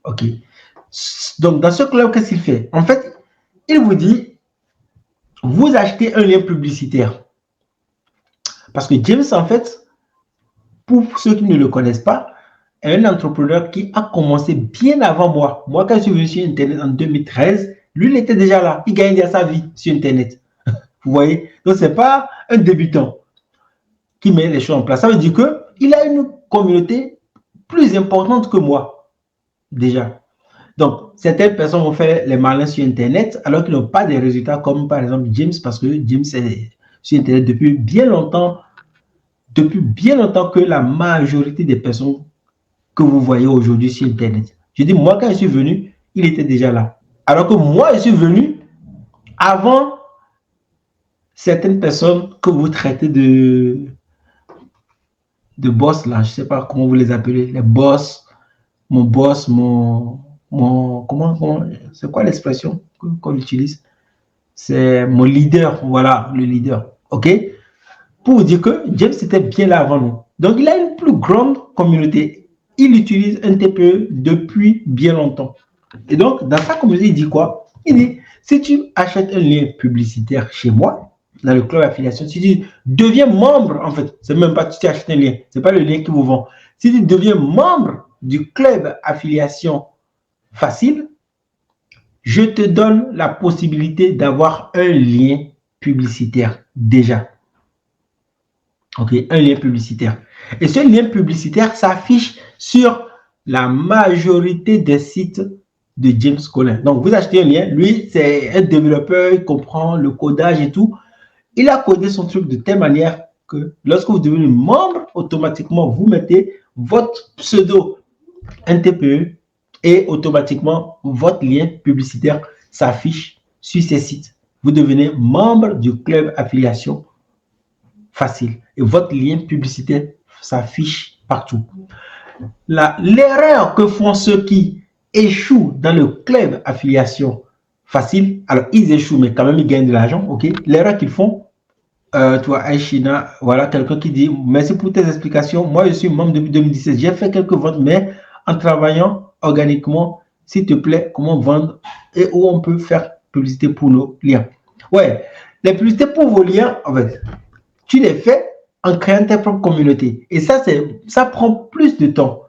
OK. Donc, dans ce club, qu'est-ce qu'il fait? En fait, il vous dit, vous achetez un lien publicitaire. Parce que James, en fait, pour ceux qui ne le connaissent pas, est un entrepreneur qui a commencé bien avant moi. Moi, quand je suis venu sur Internet en 2013, lui, il était déjà là. Il gagnait déjà sa vie sur Internet. Vous voyez? Donc, ce n'est pas un débutant qui met les choses en place. Ça veut dire qu'il a une communauté plus importante que moi, déjà. Donc, certaines personnes vont faire les malins sur Internet alors qu'ils n'ont pas des résultats comme par exemple James, parce que James est sur Internet depuis bien longtemps que la majorité des personnes que vous voyez aujourd'hui sur Internet. Je dis, moi, quand je suis venu, il était déjà là. Alors que moi, je suis venu avant certaines personnes que vous traitez de boss, là. Je ne sais pas comment vous les appelez. Les boss, comment c'est quoi l'expression qu'on utilise? C'est mon leader, voilà, le leader. OK? Pour vous dire que James était bien là avant nous. Donc, il a une plus grande communauté. Il utilise un TPE depuis bien longtemps. Et donc, dans sa communauté, il dit quoi? Il dit, si tu achètes un lien publicitaire chez moi, dans le club affiliation, si tu deviens membre, en fait, c'est même pas que tu achètes un lien, c'est pas le lien qui vous vend. Si tu deviens membre du club affiliation facile, je te donne la possibilité d'avoir un lien publicitaire déjà. OK, un lien publicitaire. Et ce lien publicitaire s'affiche sur la majorité des sites de James Collin. Donc, vous achetez un lien. Lui, c'est un développeur, il comprend le codage et tout. Il a codé son truc de telle manière que lorsque vous devenez membre, automatiquement, vous mettez votre pseudo NTPE et automatiquement, votre lien publicitaire s'affiche sur ces sites. Vous devenez membre du club affiliation facile et votre lien publicitaire s'affiche partout. L'erreur que font ceux qui échouent dans le club affiliation facile, alors ils échouent, mais quand même ils gagnent de l'argent, ok? L'erreur qu'ils font, tu vois, Aishina, voilà, quelqu'un qui dit merci pour tes explications. Moi, je suis membre depuis 2017. J'ai fait quelques ventes, mais en travaillant organiquement, s'il te plaît, comment vendre et où on peut faire publicité pour nos liens. Ouais, les publicités pour vos liens, en fait, tu les fais en créant ta propre communauté. Et ça, ça prend plus de temps,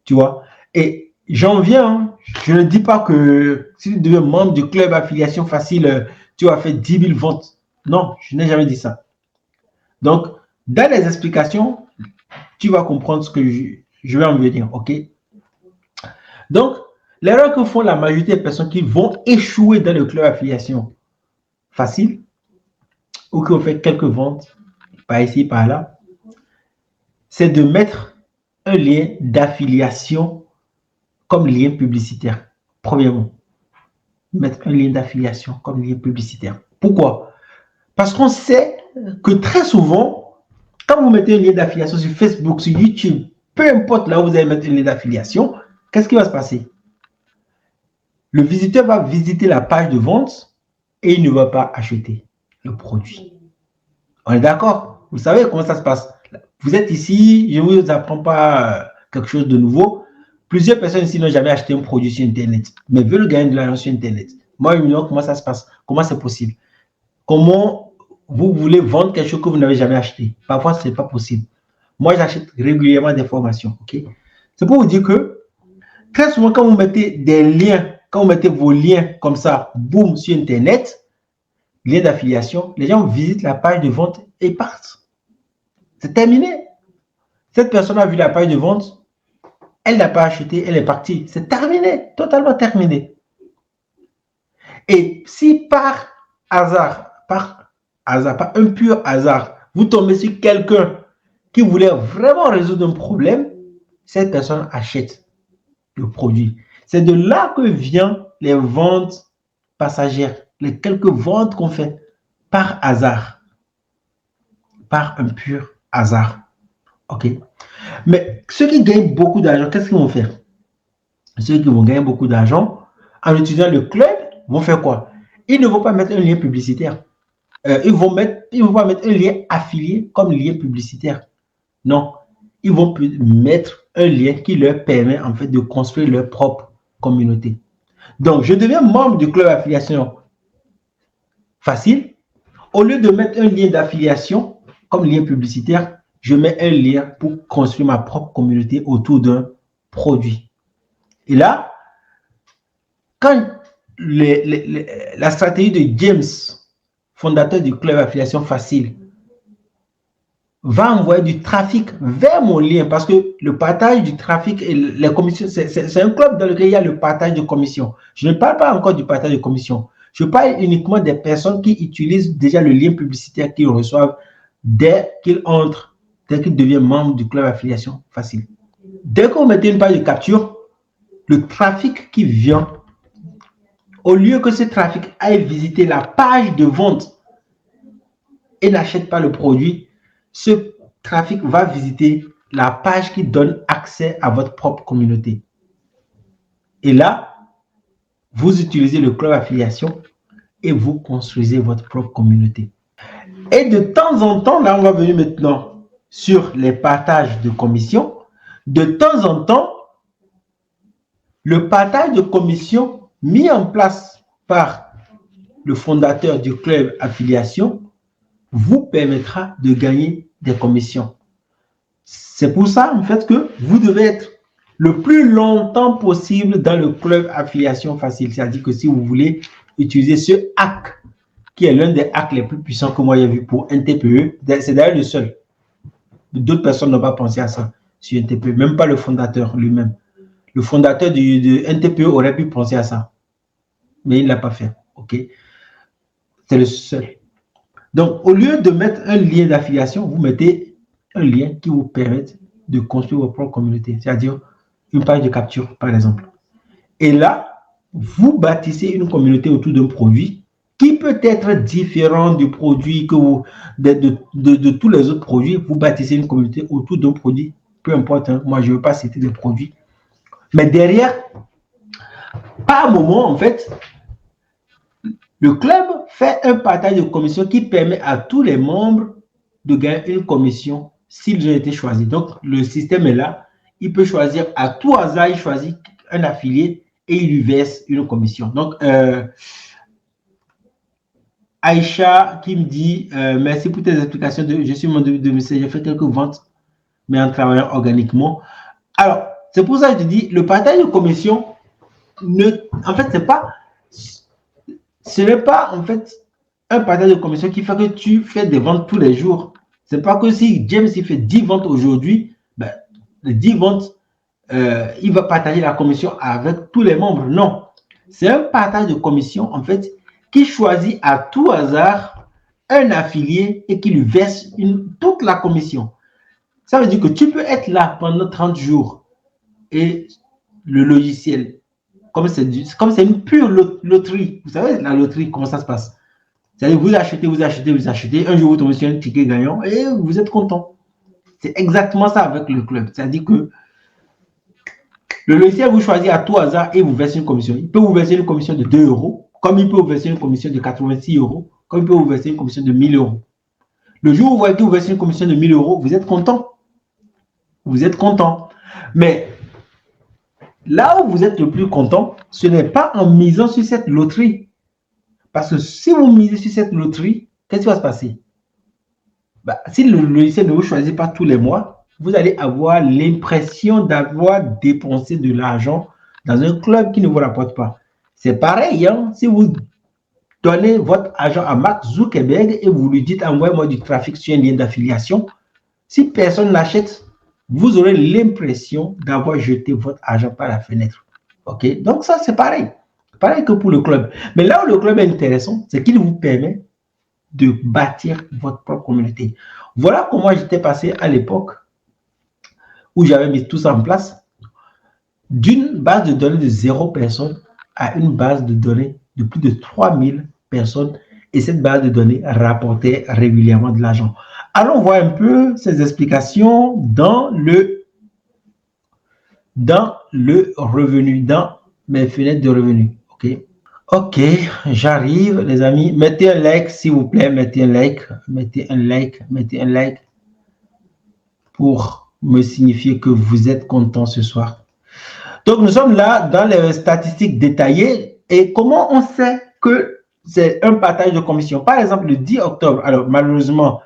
tu vois. Et j'en viens, hein, je ne dis pas que si tu deviens membre du club affiliation facile, tu vas faire 10 000 ventes. Non, je n'ai jamais dit ça. Donc, dans les explications, tu vas comprendre ce que je vais en venir, ok? Donc, l'erreur que font la majorité des personnes qui vont échouer dans le club affiliation facile ou qui ont fait quelques ventes par ici, par là, c'est de mettre un lien d'affiliation comme lien publicitaire. Premièrement, mettre un lien d'affiliation comme lien publicitaire. Pourquoi? Parce qu'on sait que très souvent, quand vous mettez un lien d'affiliation sur Facebook, sur YouTube, peu importe là où vous allez mettre un lien d'affiliation, qu'est-ce qui va se passer? Le visiteur va visiter la page de vente et il ne va pas acheter le produit. On est d'accord? Vous savez comment ça se passe? Vous êtes ici, je ne vous apprends pas quelque chose de nouveau. Plusieurs personnes ici n'ont jamais acheté un produit sur Internet, mais veulent gagner de l'argent sur Internet. Moi, je me demande comment ça se passe, comment c'est possible. Comment vous voulez vendre quelque chose que vous n'avez jamais acheté? Parfois, ce n'est pas possible. Moi, j'achète régulièrement des formations. Okay? C'est pour vous dire que très souvent, quand vous mettez des liens, quand vous mettez vos liens comme ça, boum, sur Internet, lien d'affiliation, les gens visitent la page de vente et partent. C'est terminé. Cette personne a vu la page de vente, elle n'a pas acheté, elle est partie. C'est terminé, totalement terminé. Et si par hasard, par un pur hasard, vous tombez sur quelqu'un qui voulait vraiment résoudre un problème, cette personne achète le produit. C'est de là que viennent les ventes passagères, les quelques ventes qu'on fait par hasard, par un pur hasard. OK? Mais ceux qui gagnent beaucoup d'argent, qu'est-ce qu'ils vont faire? Ceux qui vont gagner beaucoup d'argent en utilisant le club vont faire quoi? Ils ne vont pas mettre un lien publicitaire. Ils vont pas mettre un lien affilié comme lien publicitaire. Non. Ils vont mettre un lien qui leur permet en fait de construire leur propre communauté. Donc, je deviens membre du club affiliation facile. Au lieu de mettre un lien d'affiliation comme lien publicitaire, je mets un lien pour construire ma propre communauté autour d'un produits. Et là, quand la stratégie de James, fondateur du club Affiliation Facile, va envoyer du trafic vers mon lien, parce que le partage du trafic et les commissions, c'est un club dans lequel il y a le partage de commissions. Je ne parle pas encore du partage de commissions. Je parle uniquement des personnes qui utilisent déjà le lien publicitaire qu'ils reçoivent dès qu'ils entrent, dès qu'ils deviennent membres du club Affiliation Facile. Dès que vous mettez une page de capture, le trafic qui vient, au lieu que ce trafic aille visiter la page de vente et n'achète pas le produit, ce trafic va visiter la page qui donne accès à votre propre communauté. Et là, vous utilisez le club affiliation et vous construisez votre propre communauté. Et de temps en temps, là, on va venir maintenant sur les partages de commissions. De temps en temps, le partage de commissions mis en place par le fondateur du club affiliation vous permettra de gagner des commissions. C'est pour ça, en fait, que vous devez être le plus longtemps possible dans le club affiliation facile. C'est-à-dire que si vous voulez utiliser ce hack, qui est l'un des hacks les plus puissants que moi j'ai vu pour un TPE, c'est d'ailleurs le seul. D'autres personnes n'ont pas pensé à ça sur un TPE, même pas le fondateur lui-même. Le fondateur de NTPE aurait pu penser à ça, mais il ne l'a pas fait. Ok, c'est le seul. Donc, au lieu de mettre un lien d'affiliation, vous mettez un lien qui vous permette de construire votre propre communauté, c'est-à-dire une page de capture, par exemple. Et là, vous bâtissez une communauté autour d'un produit qui peut être différent du produit que vous, de tous les autres produits. Vous bâtissez une communauté autour d'un produit, peu importe. Hein, moi, je ne veux pas citer des produits. Mais derrière, par moment, en fait, le club fait un partage de commission qui permet à tous les membres de gagner une commission s'ils ont été choisis. Donc, le système est là. Il peut choisir à tout hasard, il choisit un affilié et il lui verse une commission. Donc, Aïcha qui me dit merci pour tes explications. Je suis mon début de message. J'ai fait quelques ventes, mais en travaillant organiquement. Alors, c'est pour ça que je dis le partage de commission, en fait, ce n'est pas en fait un partage de commission qui fait que tu fais des ventes tous les jours. Ce n'est pas que si James il fait 10 ventes aujourd'hui, ben, les 10 ventes, il va partager la commission avec tous les membres. Non. C'est un partage de commission, en fait, qui choisit à tout hasard un affilié et qui lui verse toute la commission. Ça veut dire que tu peux être là pendant 30 jours et le logiciel, comme c'est une pure loterie. Vous savez, la loterie, comment ça se passe? C'est-à-dire, vous achetez. Un jour, vous tombez sur un ticket gagnant et vous êtes content. C'est exactement ça avec le club. C'est-à-dire que le logiciel vous choisit à tout hasard et vous verse une commission. Il peut vous verser une commission de 2 €, comme il peut vous verser une commission de 86 €, comme il peut vous verser une commission de 1000 €. Le jour où vous voyez que vous versez une commission de 1000 €, vous êtes content. Vous êtes content. Mais là où vous êtes le plus content, ce n'est pas en misant sur cette loterie. Parce que si vous misez sur cette loterie, qu'est-ce qui va se passer? Si le logiciel ne vous choisit pas tous les mois, vous allez avoir l'impression d'avoir dépensé de l'argent dans un club qui ne vous rapporte pas. C'est pareil, hein? Si vous donnez votre argent à Mark Zuckerberg et vous lui dites envoyez-moi du trafic sur un lien d'affiliation, si personne n'achète, vous aurez l'impression d'avoir jeté votre argent par la fenêtre. Ok? Donc ça, c'est pareil. Pareil que pour le club. Mais là où le club est intéressant, c'est qu'il vous permet de bâtir votre propre communauté. Voilà comment j'étais passé à l'époque où j'avais mis tout ça en place, d'une base de données de 0 personnes à une base de données de plus de 3000 personnes. Et cette base de données rapportait régulièrement de l'argent. Allons voir un peu ces explications dans le revenu, dans mes fenêtres de revenus. Ok, j'arrive, les amis. Mettez un like, s'il vous plaît. Mettez un like pour me signifier que vous êtes content ce soir. Donc, nous sommes là dans les statistiques détaillées. Et comment on sait que c'est un partage de commission? Par exemple, le 10 octobre, alors malheureusement,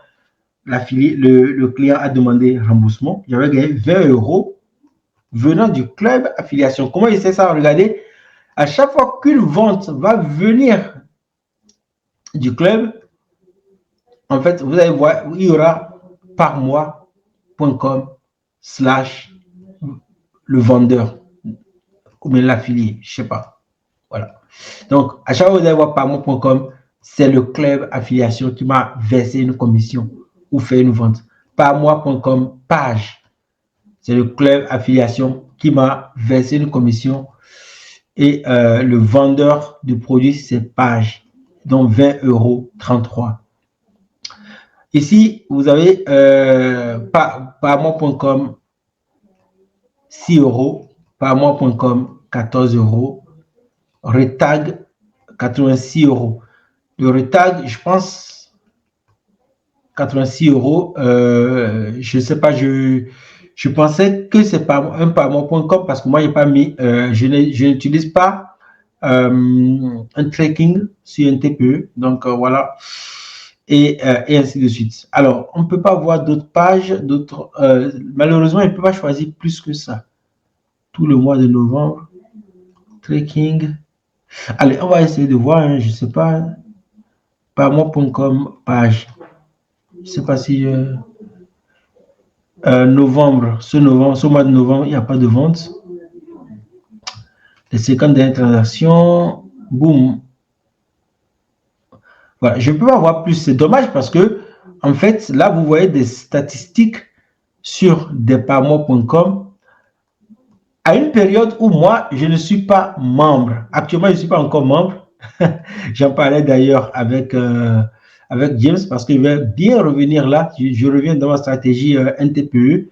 le client a demandé remboursement. J'avais gagné 20 € venant du club affiliation. Comment il sait ça? Regardez, à chaque fois qu'une vente va venir du club, en fait, vous allez voir, il y aura par mois.com/ le vendeur ou bien l'affilié, je ne sais pas. Voilà. Donc, à chaque fois que vous allez voir par mois.com, c'est le club affiliation qui m'a versé une commission ou fait une vente. Par mois.com, page, c'est le club affiliation qui m'a versé une commission et le vendeur du produit, c'est page, donc 20,33 €. Ici, vous avez par mois.com 6 €, par mois.com 14 €, Retag 86 €. Le Retag, je pense 86 €. Je ne sais pas, je pensais que c'est un par mois.com parce que moi, pas mis, je n'utilise pas un tracking sur un TPE. Donc voilà. Et ainsi de suite. Alors, on ne peut pas voir d'autres pages, malheureusement, il ne peut pas choisir plus que ça. Tout le mois de novembre, tracking. Allez, on va essayer de voir, hein, je ne sais pas, par mois.com, page. Je ne sais pas si novembre, ce mois de novembre, il n'y a pas de vente. Les 50 dernières transactions, boum. Voilà, je ne peux pas voir plus. C'est dommage parce que, en fait, là, vous voyez des statistiques sur des parmois.com à une période où moi, je ne suis pas membre. Actuellement, je ne suis pas encore membre. J'en parlais d'ailleurs avec James parce qu'il va bien revenir là. Je reviens dans ma stratégie NTPE.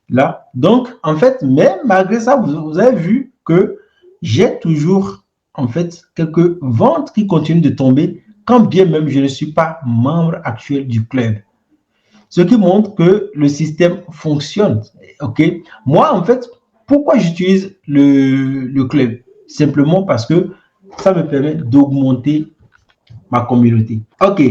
Là. Donc, en fait, mais malgré ça, vous avez vu que j'ai toujours, en fait, quelques ventes qui continuent de tomber quand bien même je ne suis pas membre actuel du club. Ce qui montre que le système fonctionne. OK? Moi, en fait, pourquoi j'utilise le club? Simplement parce que ça me permet d'augmenter ma communauté. OK.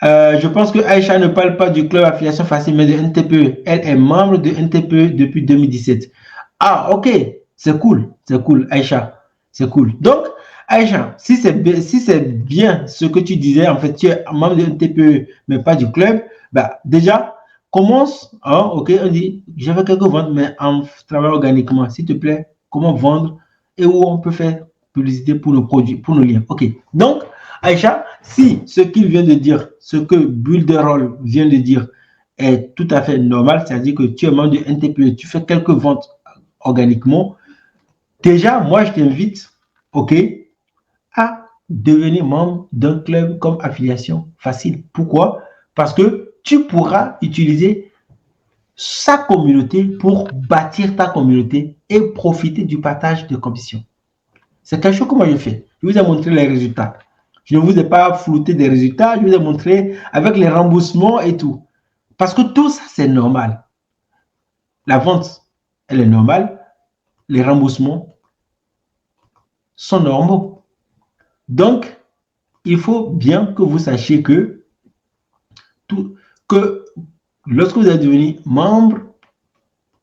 Je pense que Aïcha ne parle pas du club affiliation facile, mais de NTPE. Elle est membre de NTPE depuis 2017. Ah, OK. C'est cool. C'est cool, Aïcha. C'est cool. Donc, Aïcha, si c'est bien ce que tu disais, en fait, tu es membre de NTPE, mais pas du club, bah, déjà, commence. Hein, OK, on dit, j'ai fait quelques ventes, mais en travaillant organiquement. S'il te plaît, comment vendre et où on peut faire publicité pour nos produits, pour nos liens. OK. Donc, Aïcha, si ce qu'il vient de dire, ce que Builderall vient de dire est tout à fait normal, c'est-à-dire que tu es membre de NTPE, tu fais quelques ventes organiquement, déjà, moi, je t'invite, OK, à devenir membre d'un club comme affiliation facile. Pourquoi? Parce que tu pourras utiliser sa communauté pour bâtir ta communauté et profiter du partage de commissions. C'est quelque chose que moi je fais. Je vous ai montré les résultats. Je ne vous ai pas flouté des résultats, je vous ai montré avec les remboursements et tout. Parce que tout ça, c'est normal. La vente, elle est normale. Les remboursements sont normaux. Donc, il faut bien que vous sachiez que lorsque vous allez devenir membre,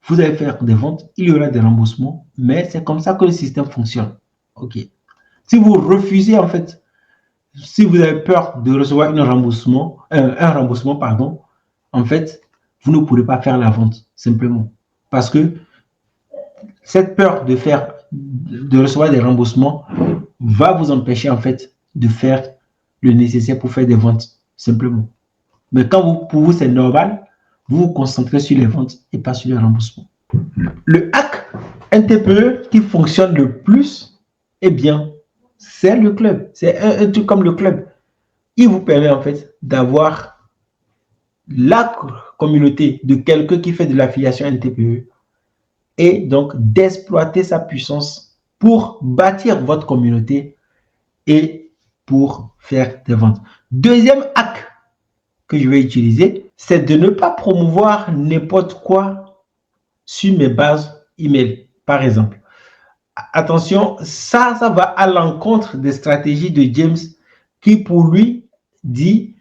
vous allez faire des ventes, il y aura des remboursements, mais c'est comme ça que le système fonctionne. OK. Si vous refusez, en fait, si vous avez peur de recevoir un remboursement, pardon, en fait, vous ne pourrez pas faire la vente, simplement. Parce que cette peur de recevoir des remboursements va vous empêcher, en fait, de faire le nécessaire pour faire des ventes, simplement. Mais quand pour vous, c'est normal, vous vous concentrez sur les ventes et pas sur les remboursements. Le hack NTPE qui fonctionne le plus, eh bien, c'est le club. C'est un truc comme le club. Il vous permet en fait d'avoir la communauté de quelqu'un qui fait de l'affiliation NTPE et donc d'exploiter sa puissance pour bâtir votre communauté et pour faire des ventes. Deuxième hack que je vais utiliser, c'est de ne pas promouvoir n'importe quoi sur mes bases email, par exemple. Attention, ça va à l'encontre des stratégies de James qui, pour lui, dit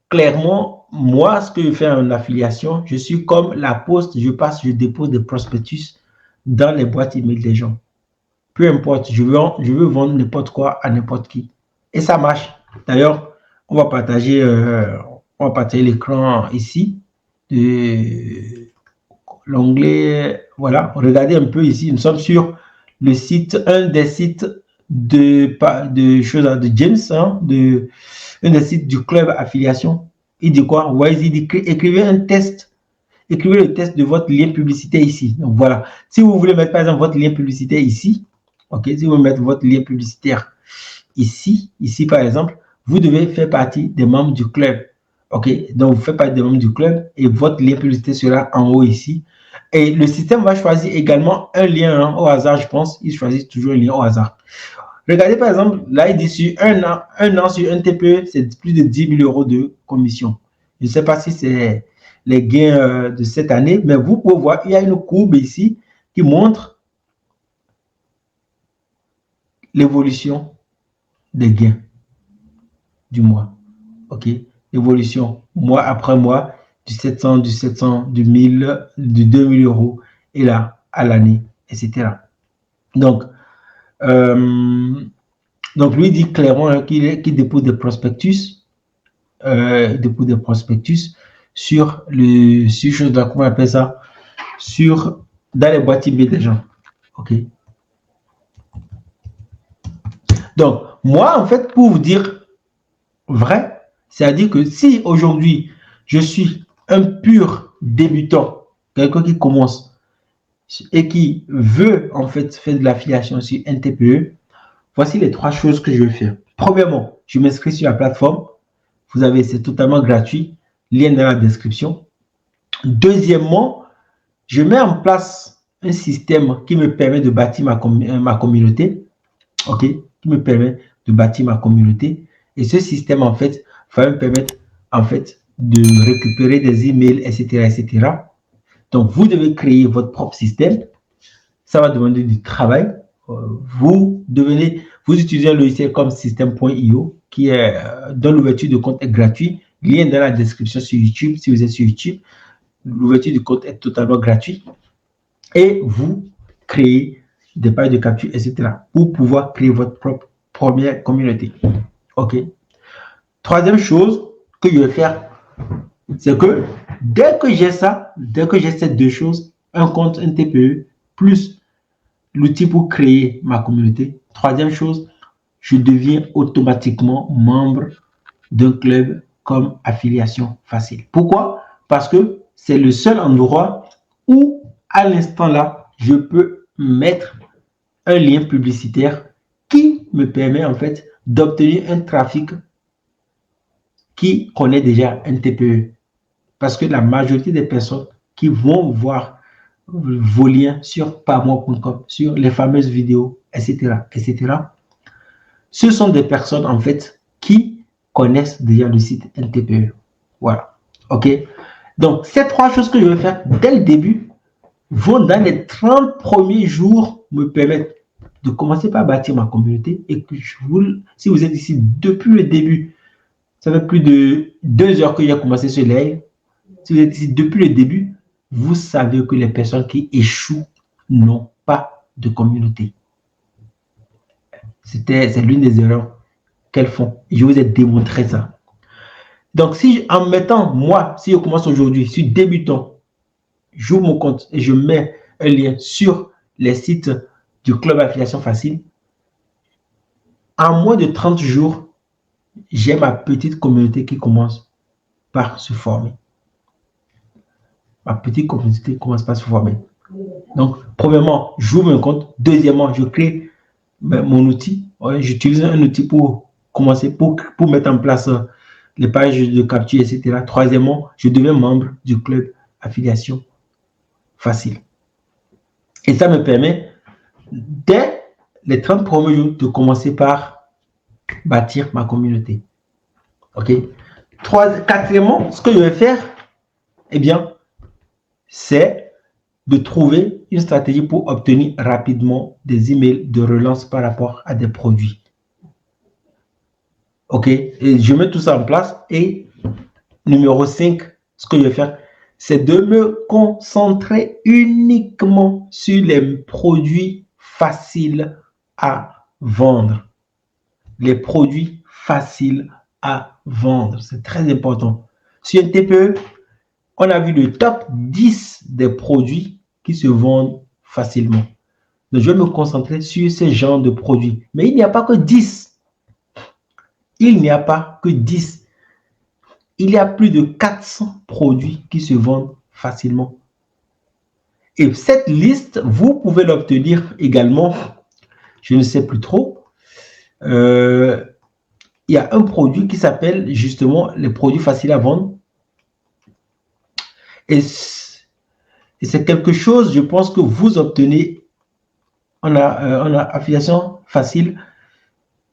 clairement, moi, ce que je fais en affiliation, je suis comme la poste, je passe, je dépose des prospectus dans les boîtes email des gens. Peu importe, je veux vendre n'importe quoi à n'importe qui. Et ça marche. D'ailleurs, on va partager l'écran ici de l'onglet. Voilà, regardez un peu ici. Nous sommes sur le site, un des sites de James, hein, un des sites du club affiliation. Il dit quoi? Il dit écrivez un test. Écrivez le test de votre lien publicitaire ici. Donc voilà. Si vous voulez mettre par exemple votre lien publicitaire ici, ok, si vous voulez mettre votre lien publicitaire ici par exemple, vous devez faire partie des membres du club. Ok, donc vous faites partie des membres du club et votre lien publicitaire sera en haut ici. Et le système va choisir également un lien hein, au hasard, je pense. Il choisit toujours un lien au hasard. Regardez par exemple, là il dit sur un an sur un TPE, c'est plus de 10 000 euros de commission. Je ne sais pas si c'est les gains de cette année, mais vous pouvez voir, il y a une courbe ici qui montre l'évolution des gains du mois. Ok, l'évolution mois après mois du 700, du 1000, du 2000 euros et là à l'année, etc. Donc lui dit clairement qu'il dépose des prospectus, sur comment on appelle ça, dans les boîtes email des gens. Ok. Donc moi en fait pour vous dire vrai, c'est-à-dire que si aujourd'hui je suis un pur débutant, quelqu'un qui commence et qui veut en fait faire de l'affiliation sur un TPE, voici les 3 choses que je vais faire. Premièrement, je m'inscris sur la plateforme. Vous avez, c'est totalement gratuit. Lien dans la description. Deuxièmement, je mets en place un système qui me permet de bâtir ma communauté. Ok, qui me permet de bâtir ma communauté. Et ce système, en fait, va me permettre, en fait, de récupérer des emails, etc., etc. Donc, vous devez créer votre propre système. Ça va demander du travail. Vous utilisez un logiciel comme System.io qui est dont l'ouverture de compte est gratuite. Lien dans la description sur YouTube. Si vous êtes sur YouTube, l'ouverture du compte est totalement gratuite. Et vous créez des pages de capture, etc. pour pouvoir créer votre propre première communauté. OK. Troisième chose que je vais faire, c'est que dès que j'ai ces 2 choses, un compte, un TPE, plus l'outil pour créer ma communauté. Troisième chose, je deviens automatiquement membre d'un club comme Affiliation Facile. Pourquoi? Parce que c'est le seul endroit où, à l'instant là, je peux mettre un lien publicitaire qui me permet en fait d'obtenir un trafic qui connaît déjà un TPE. Parce que la majorité des personnes qui vont voir vos liens sur parmoi.com, sur les fameuses vidéos, etc., etc., ce sont des personnes en fait qui connaissent déjà le site NTPE. Voilà. OK. Donc, ces 3 choses que je vais faire dès le début vont dans les 30 premiers jours me permettre de commencer par bâtir ma communauté et que si vous êtes ici depuis le début, ça fait plus de 2 heures que j'ai commencé ce live. Si vous êtes ici depuis le début, vous savez que les personnes qui échouent n'ont pas de communauté. C'est l'une des erreurs qu'elles font. Je vous ai démontré ça. Donc, en mettant, si je commence aujourd'hui, je suis débutant, j'ouvre mon compte et je mets un lien sur les sites du Club Affiliation Facile, en moins de 30 jours, j'ai ma petite communauté qui commence par se former. Ma petite communauté commence par se former. Donc, premièrement, j'ouvre un compte. Deuxièmement, je crée mon outil. J'utilise un outil pour commencer, pour mettre en place les pages de capture, etc. Troisièmement, je deviens membre du club Affiliation Facile. Et ça me permet, dès les 30 premiers jours, de commencer par bâtir ma communauté. OK? Quatrièmement, ce que je vais faire, eh bien, c'est de trouver une stratégie pour obtenir rapidement des emails de relance par rapport à des produits. OK? Et je mets tout ça en place. Et numéro 5, ce que je vais faire, c'est de me concentrer uniquement sur les produits faciles à vendre. Les produits faciles à vendre, c'est très important. Sur un TPE, on a vu le top 10 des produits qui se vendent facilement. Donc, je vais me concentrer sur ces genres de produits. Mais il n'y a pas que 10. Il n'y a pas que 10. Il y a plus de 400 produits qui se vendent facilement. Et cette liste, vous pouvez l'obtenir également, je ne sais plus trop. Il y a un produit qui s'appelle justement les produits faciles à vendre. Et c'est quelque chose, je pense, que vous obtenez. On a affiliation facile,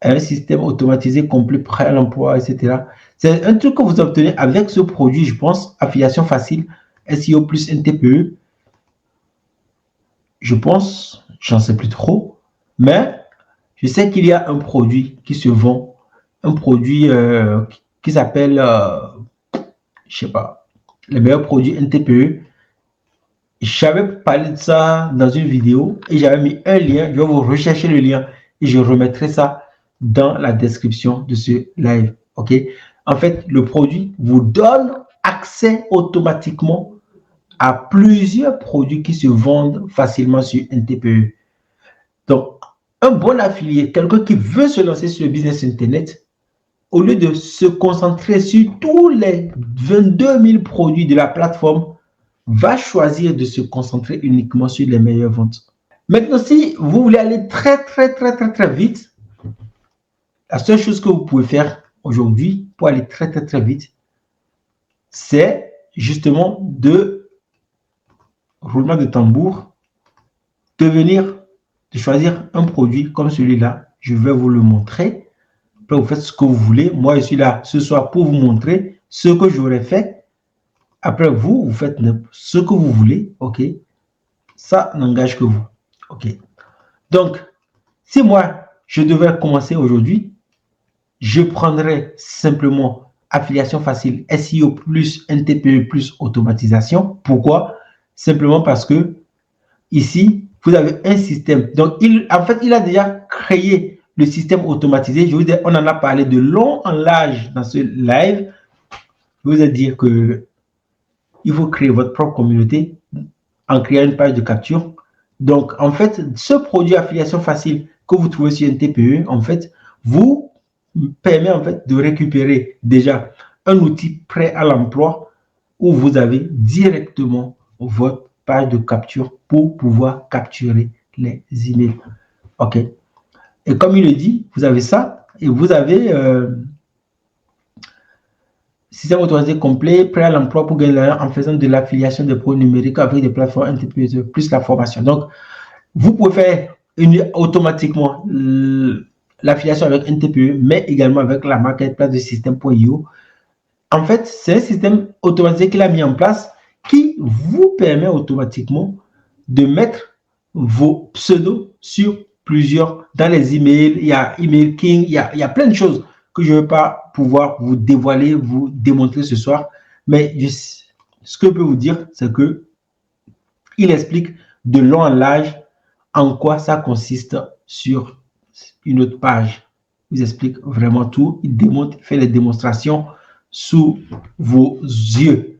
un système automatisé complet prêt à l'emploi, etc. C'est un truc que vous obtenez avec ce produit, je pense, affiliation facile, SEO plus un TPE. Je pense, j'en sais plus trop, mais je sais qu'il y a un produit qui se vend, un produit qui s'appelle, je sais pas, les meilleurs produits NTPE. J'avais parlé de ça dans une vidéo et j'avais mis un lien. Je vais vous rechercher le lien et je remettrai ça dans la description de ce live. OK? En fait, le produit vous donne accès automatiquement à plusieurs produits qui se vendent facilement sur NTPE. Donc, un bon affilié, quelqu'un qui veut se lancer sur le business Internet, au lieu de se concentrer sur tous les 22 000 produits de la plateforme, va choisir de se concentrer uniquement sur les meilleures ventes. Maintenant, si vous voulez aller très vite, la seule chose que vous pouvez faire aujourd'hui pour aller très vite, c'est justement de roulement de tambour, de choisir un produit comme celui-là. Je vais vous le montrer. Après, vous faites ce que vous voulez. Moi, je suis là ce soir pour vous montrer ce que j'aurais fait. Après, vous faites ce que vous voulez. OK? Ça n'engage que vous. OK? Donc, si moi, je devais commencer aujourd'hui, je prendrais simplement affiliation facile, SEO plus NTPE plus automatisation. Pourquoi? Simplement parce que ici, vous avez un système. Donc, en fait, il a déjà créé le système automatisé. Je vous dis, on en a parlé de long en large dans ce live. Je vous ai dit que il faut créer votre propre communauté en créant une page de capture. Donc, en fait, ce produit affiliation facile que vous trouvez sur NTPE, en fait, vous permet en fait de récupérer déjà un outil prêt à l'emploi où vous avez directement votre page de capture pour pouvoir capturer les emails. OK. Et comme il le dit, vous avez ça et vous avez système automatisé complet, prêt à l'emploi pour gagner l'argent en faisant de l'affiliation des produits numériques avec des plateformes NTPE plus la formation. Donc, vous pouvez faire automatiquement l'affiliation avec NTPE, mais également avec la marketplace de système.io. En fait, c'est un système automatisé qu'il a mis en place qui vous permet automatiquement de mettre vos pseudos sur plusieurs, dans les emails, il y a Email King, il y a plein de choses que je ne vais pas pouvoir vous dévoiler, vous démontrer ce soir. Mais ce que je peux vous dire, c'est que il explique de long en large en quoi ça consiste sur une autre page. Il vous explique vraiment tout. Il démontre, fait les démonstrations sous vos yeux.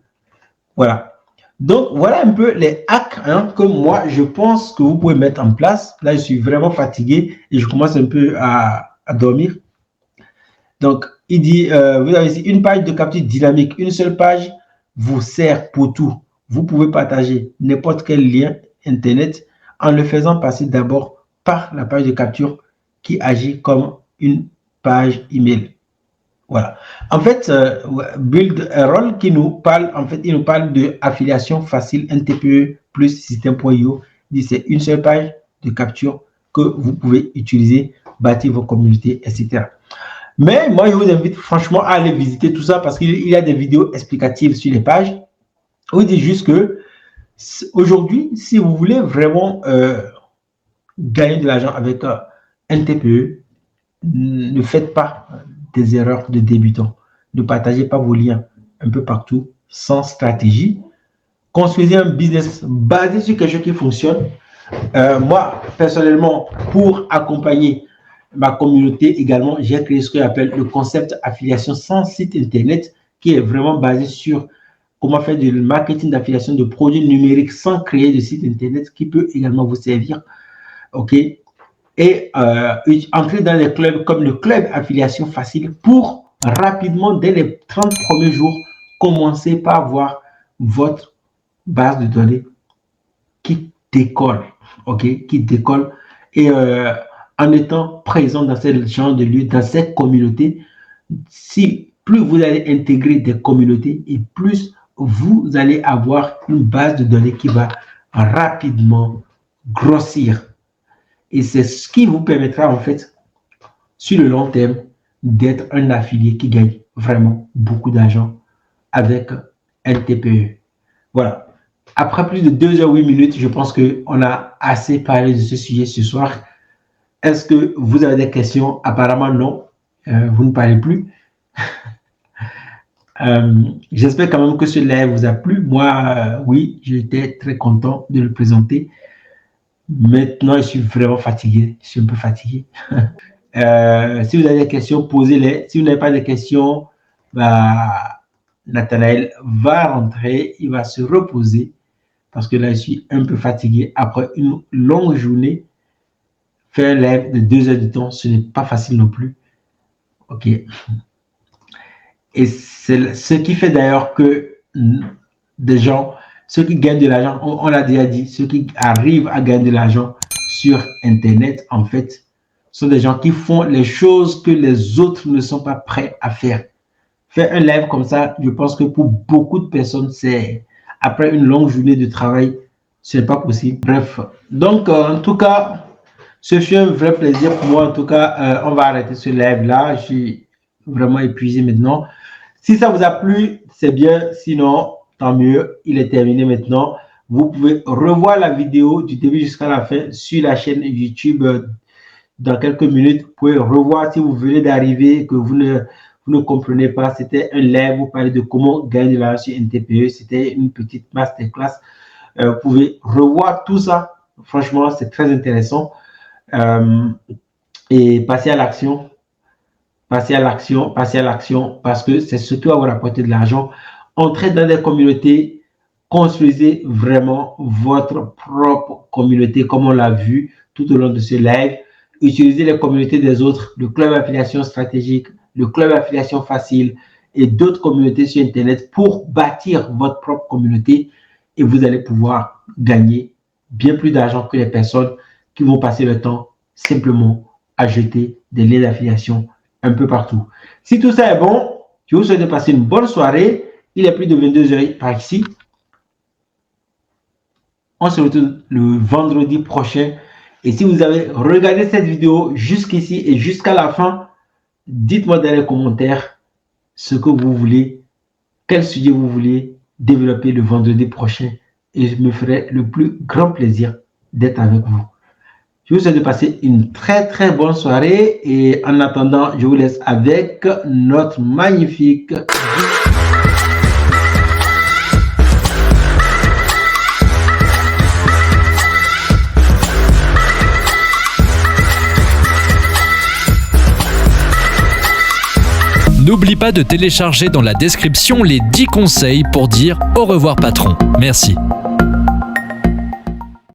Voilà. Donc, voilà un peu les hacks que moi, je pense que vous pouvez mettre en place. Là, je suis vraiment fatigué et je commence un peu à dormir. Donc, il dit, vous avez ici une page de capture dynamique. Une seule page vous sert pour tout. Vous pouvez partager n'importe quel lien Internet en le faisant passer d'abord par la page de capture qui agit comme une page email. Voilà. En fait, Build a Roll qui nous parle, en fait, il nous parle de affiliation facile NTPE plus système.io. Il dit c'est une seule page de capture que vous pouvez utiliser, bâtir vos communautés, etc. Mais moi, je vous invite franchement à aller visiter tout ça parce qu'il y a des vidéos explicatives sur les pages. On dit juste que aujourd'hui, si vous voulez vraiment gagner de l'argent avec un TPE, ne faites pas des erreurs de débutants. Ne partagez pas vos liens un peu partout sans stratégie. construisez un business basé sur quelque chose qui fonctionne. Moi, personnellement, pour accompagner ma communauté également, j'ai créé ce qu'on appelle le concept affiliation sans site internet, qui est vraiment basé sur comment faire du marketing d'affiliation de produits numériques sans créer de site internet, qui peut également vous servir. OK? Et entrer dans les clubs comme le club affiliation facile pour rapidement, dès les 30 premiers jours, commencer par avoir votre base de données qui décolle, ok, qui décolle, et en étant présent dans ce genre de lieu, dans cette communauté, si plus vous allez intégrer des communautés et plus vous allez avoir une base de données qui va rapidement grossir. Et c'est ce qui vous permettra en fait, sur le long terme, d'être un affilié qui gagne vraiment beaucoup d'argent avec un TPE. Voilà. Après plus de 2h08, je pense qu'on a assez parlé de ce sujet ce soir. Est-ce que vous avez des questions? Apparemment non. Vous ne parlez plus. J'espère quand même que ce live vous a plu. Moi, oui, j'étais très content de le présenter. Maintenant, je suis vraiment fatigué. Je suis un peu fatigué. Si vous avez des questions, posez-les. Si vous n'avez pas de questions, Nathanaël va rentrer. Il va se reposer. Parce que là, je suis un peu fatigué. Après une longue journée, faire un live de 2 heures de temps, ce n'est pas facile non plus. OK. Et c'est ce qui fait d'ailleurs que des gens, ceux qui gagnent de l'argent, on l'a déjà dit, ceux qui arrivent à gagner de l'argent sur Internet, en fait, sont des gens qui font les choses que les autres ne sont pas prêts à faire. Faire un live comme ça, je pense que pour beaucoup de personnes, c'est après une longue journée de travail, ce n'est pas possible. Bref, donc en tout cas, ce fut un vrai plaisir pour moi. En tout cas, on va arrêter ce live-là. Je suis vraiment épuisé maintenant. Si ça vous a plu, c'est bien. Sinon, tant mieux. Il est terminé maintenant. Vous pouvez revoir la vidéo du début jusqu'à la fin sur la chaîne YouTube dans quelques minutes. Vous pouvez revoir si vous venez d'arriver et que vous ne comprenez pas. C'était un live. Vous parlez de comment gagner de l'argent sur un TPE. C'était une petite masterclass. Vous pouvez revoir tout ça. Franchement, c'est très intéressant. Et passer à l'action. Passez à l'action, parce que c'est ce qui va vous rapporter de l'argent. Entrez dans des communautés, construisez vraiment votre propre communauté, comme on l'a vu tout au long de ce live. Utilisez les communautés des autres, le club affiliation stratégique, le club affiliation facile et d'autres communautés sur Internet pour bâtir votre propre communauté et vous allez pouvoir gagner bien plus d'argent que les personnes qui vont passer le temps simplement à jeter des liens d'affiliation un peu partout. Si tout ça est bon, je vous souhaite de passer une bonne soirée. Il est plus de 22h par ici. On se retrouve le vendredi prochain. Et si vous avez regardé cette vidéo jusqu'ici et jusqu'à la fin, dites-moi dans les commentaires ce que vous voulez, quel sujet vous voulez développer le vendredi prochain. Et je me ferai le plus grand plaisir d'être avec vous. Je vous souhaite de passer une très très bonne soirée et en attendant, je vous laisse avec notre magnifique... N'oublie pas de télécharger dans la description les 10 conseils pour dire au revoir patron. Merci.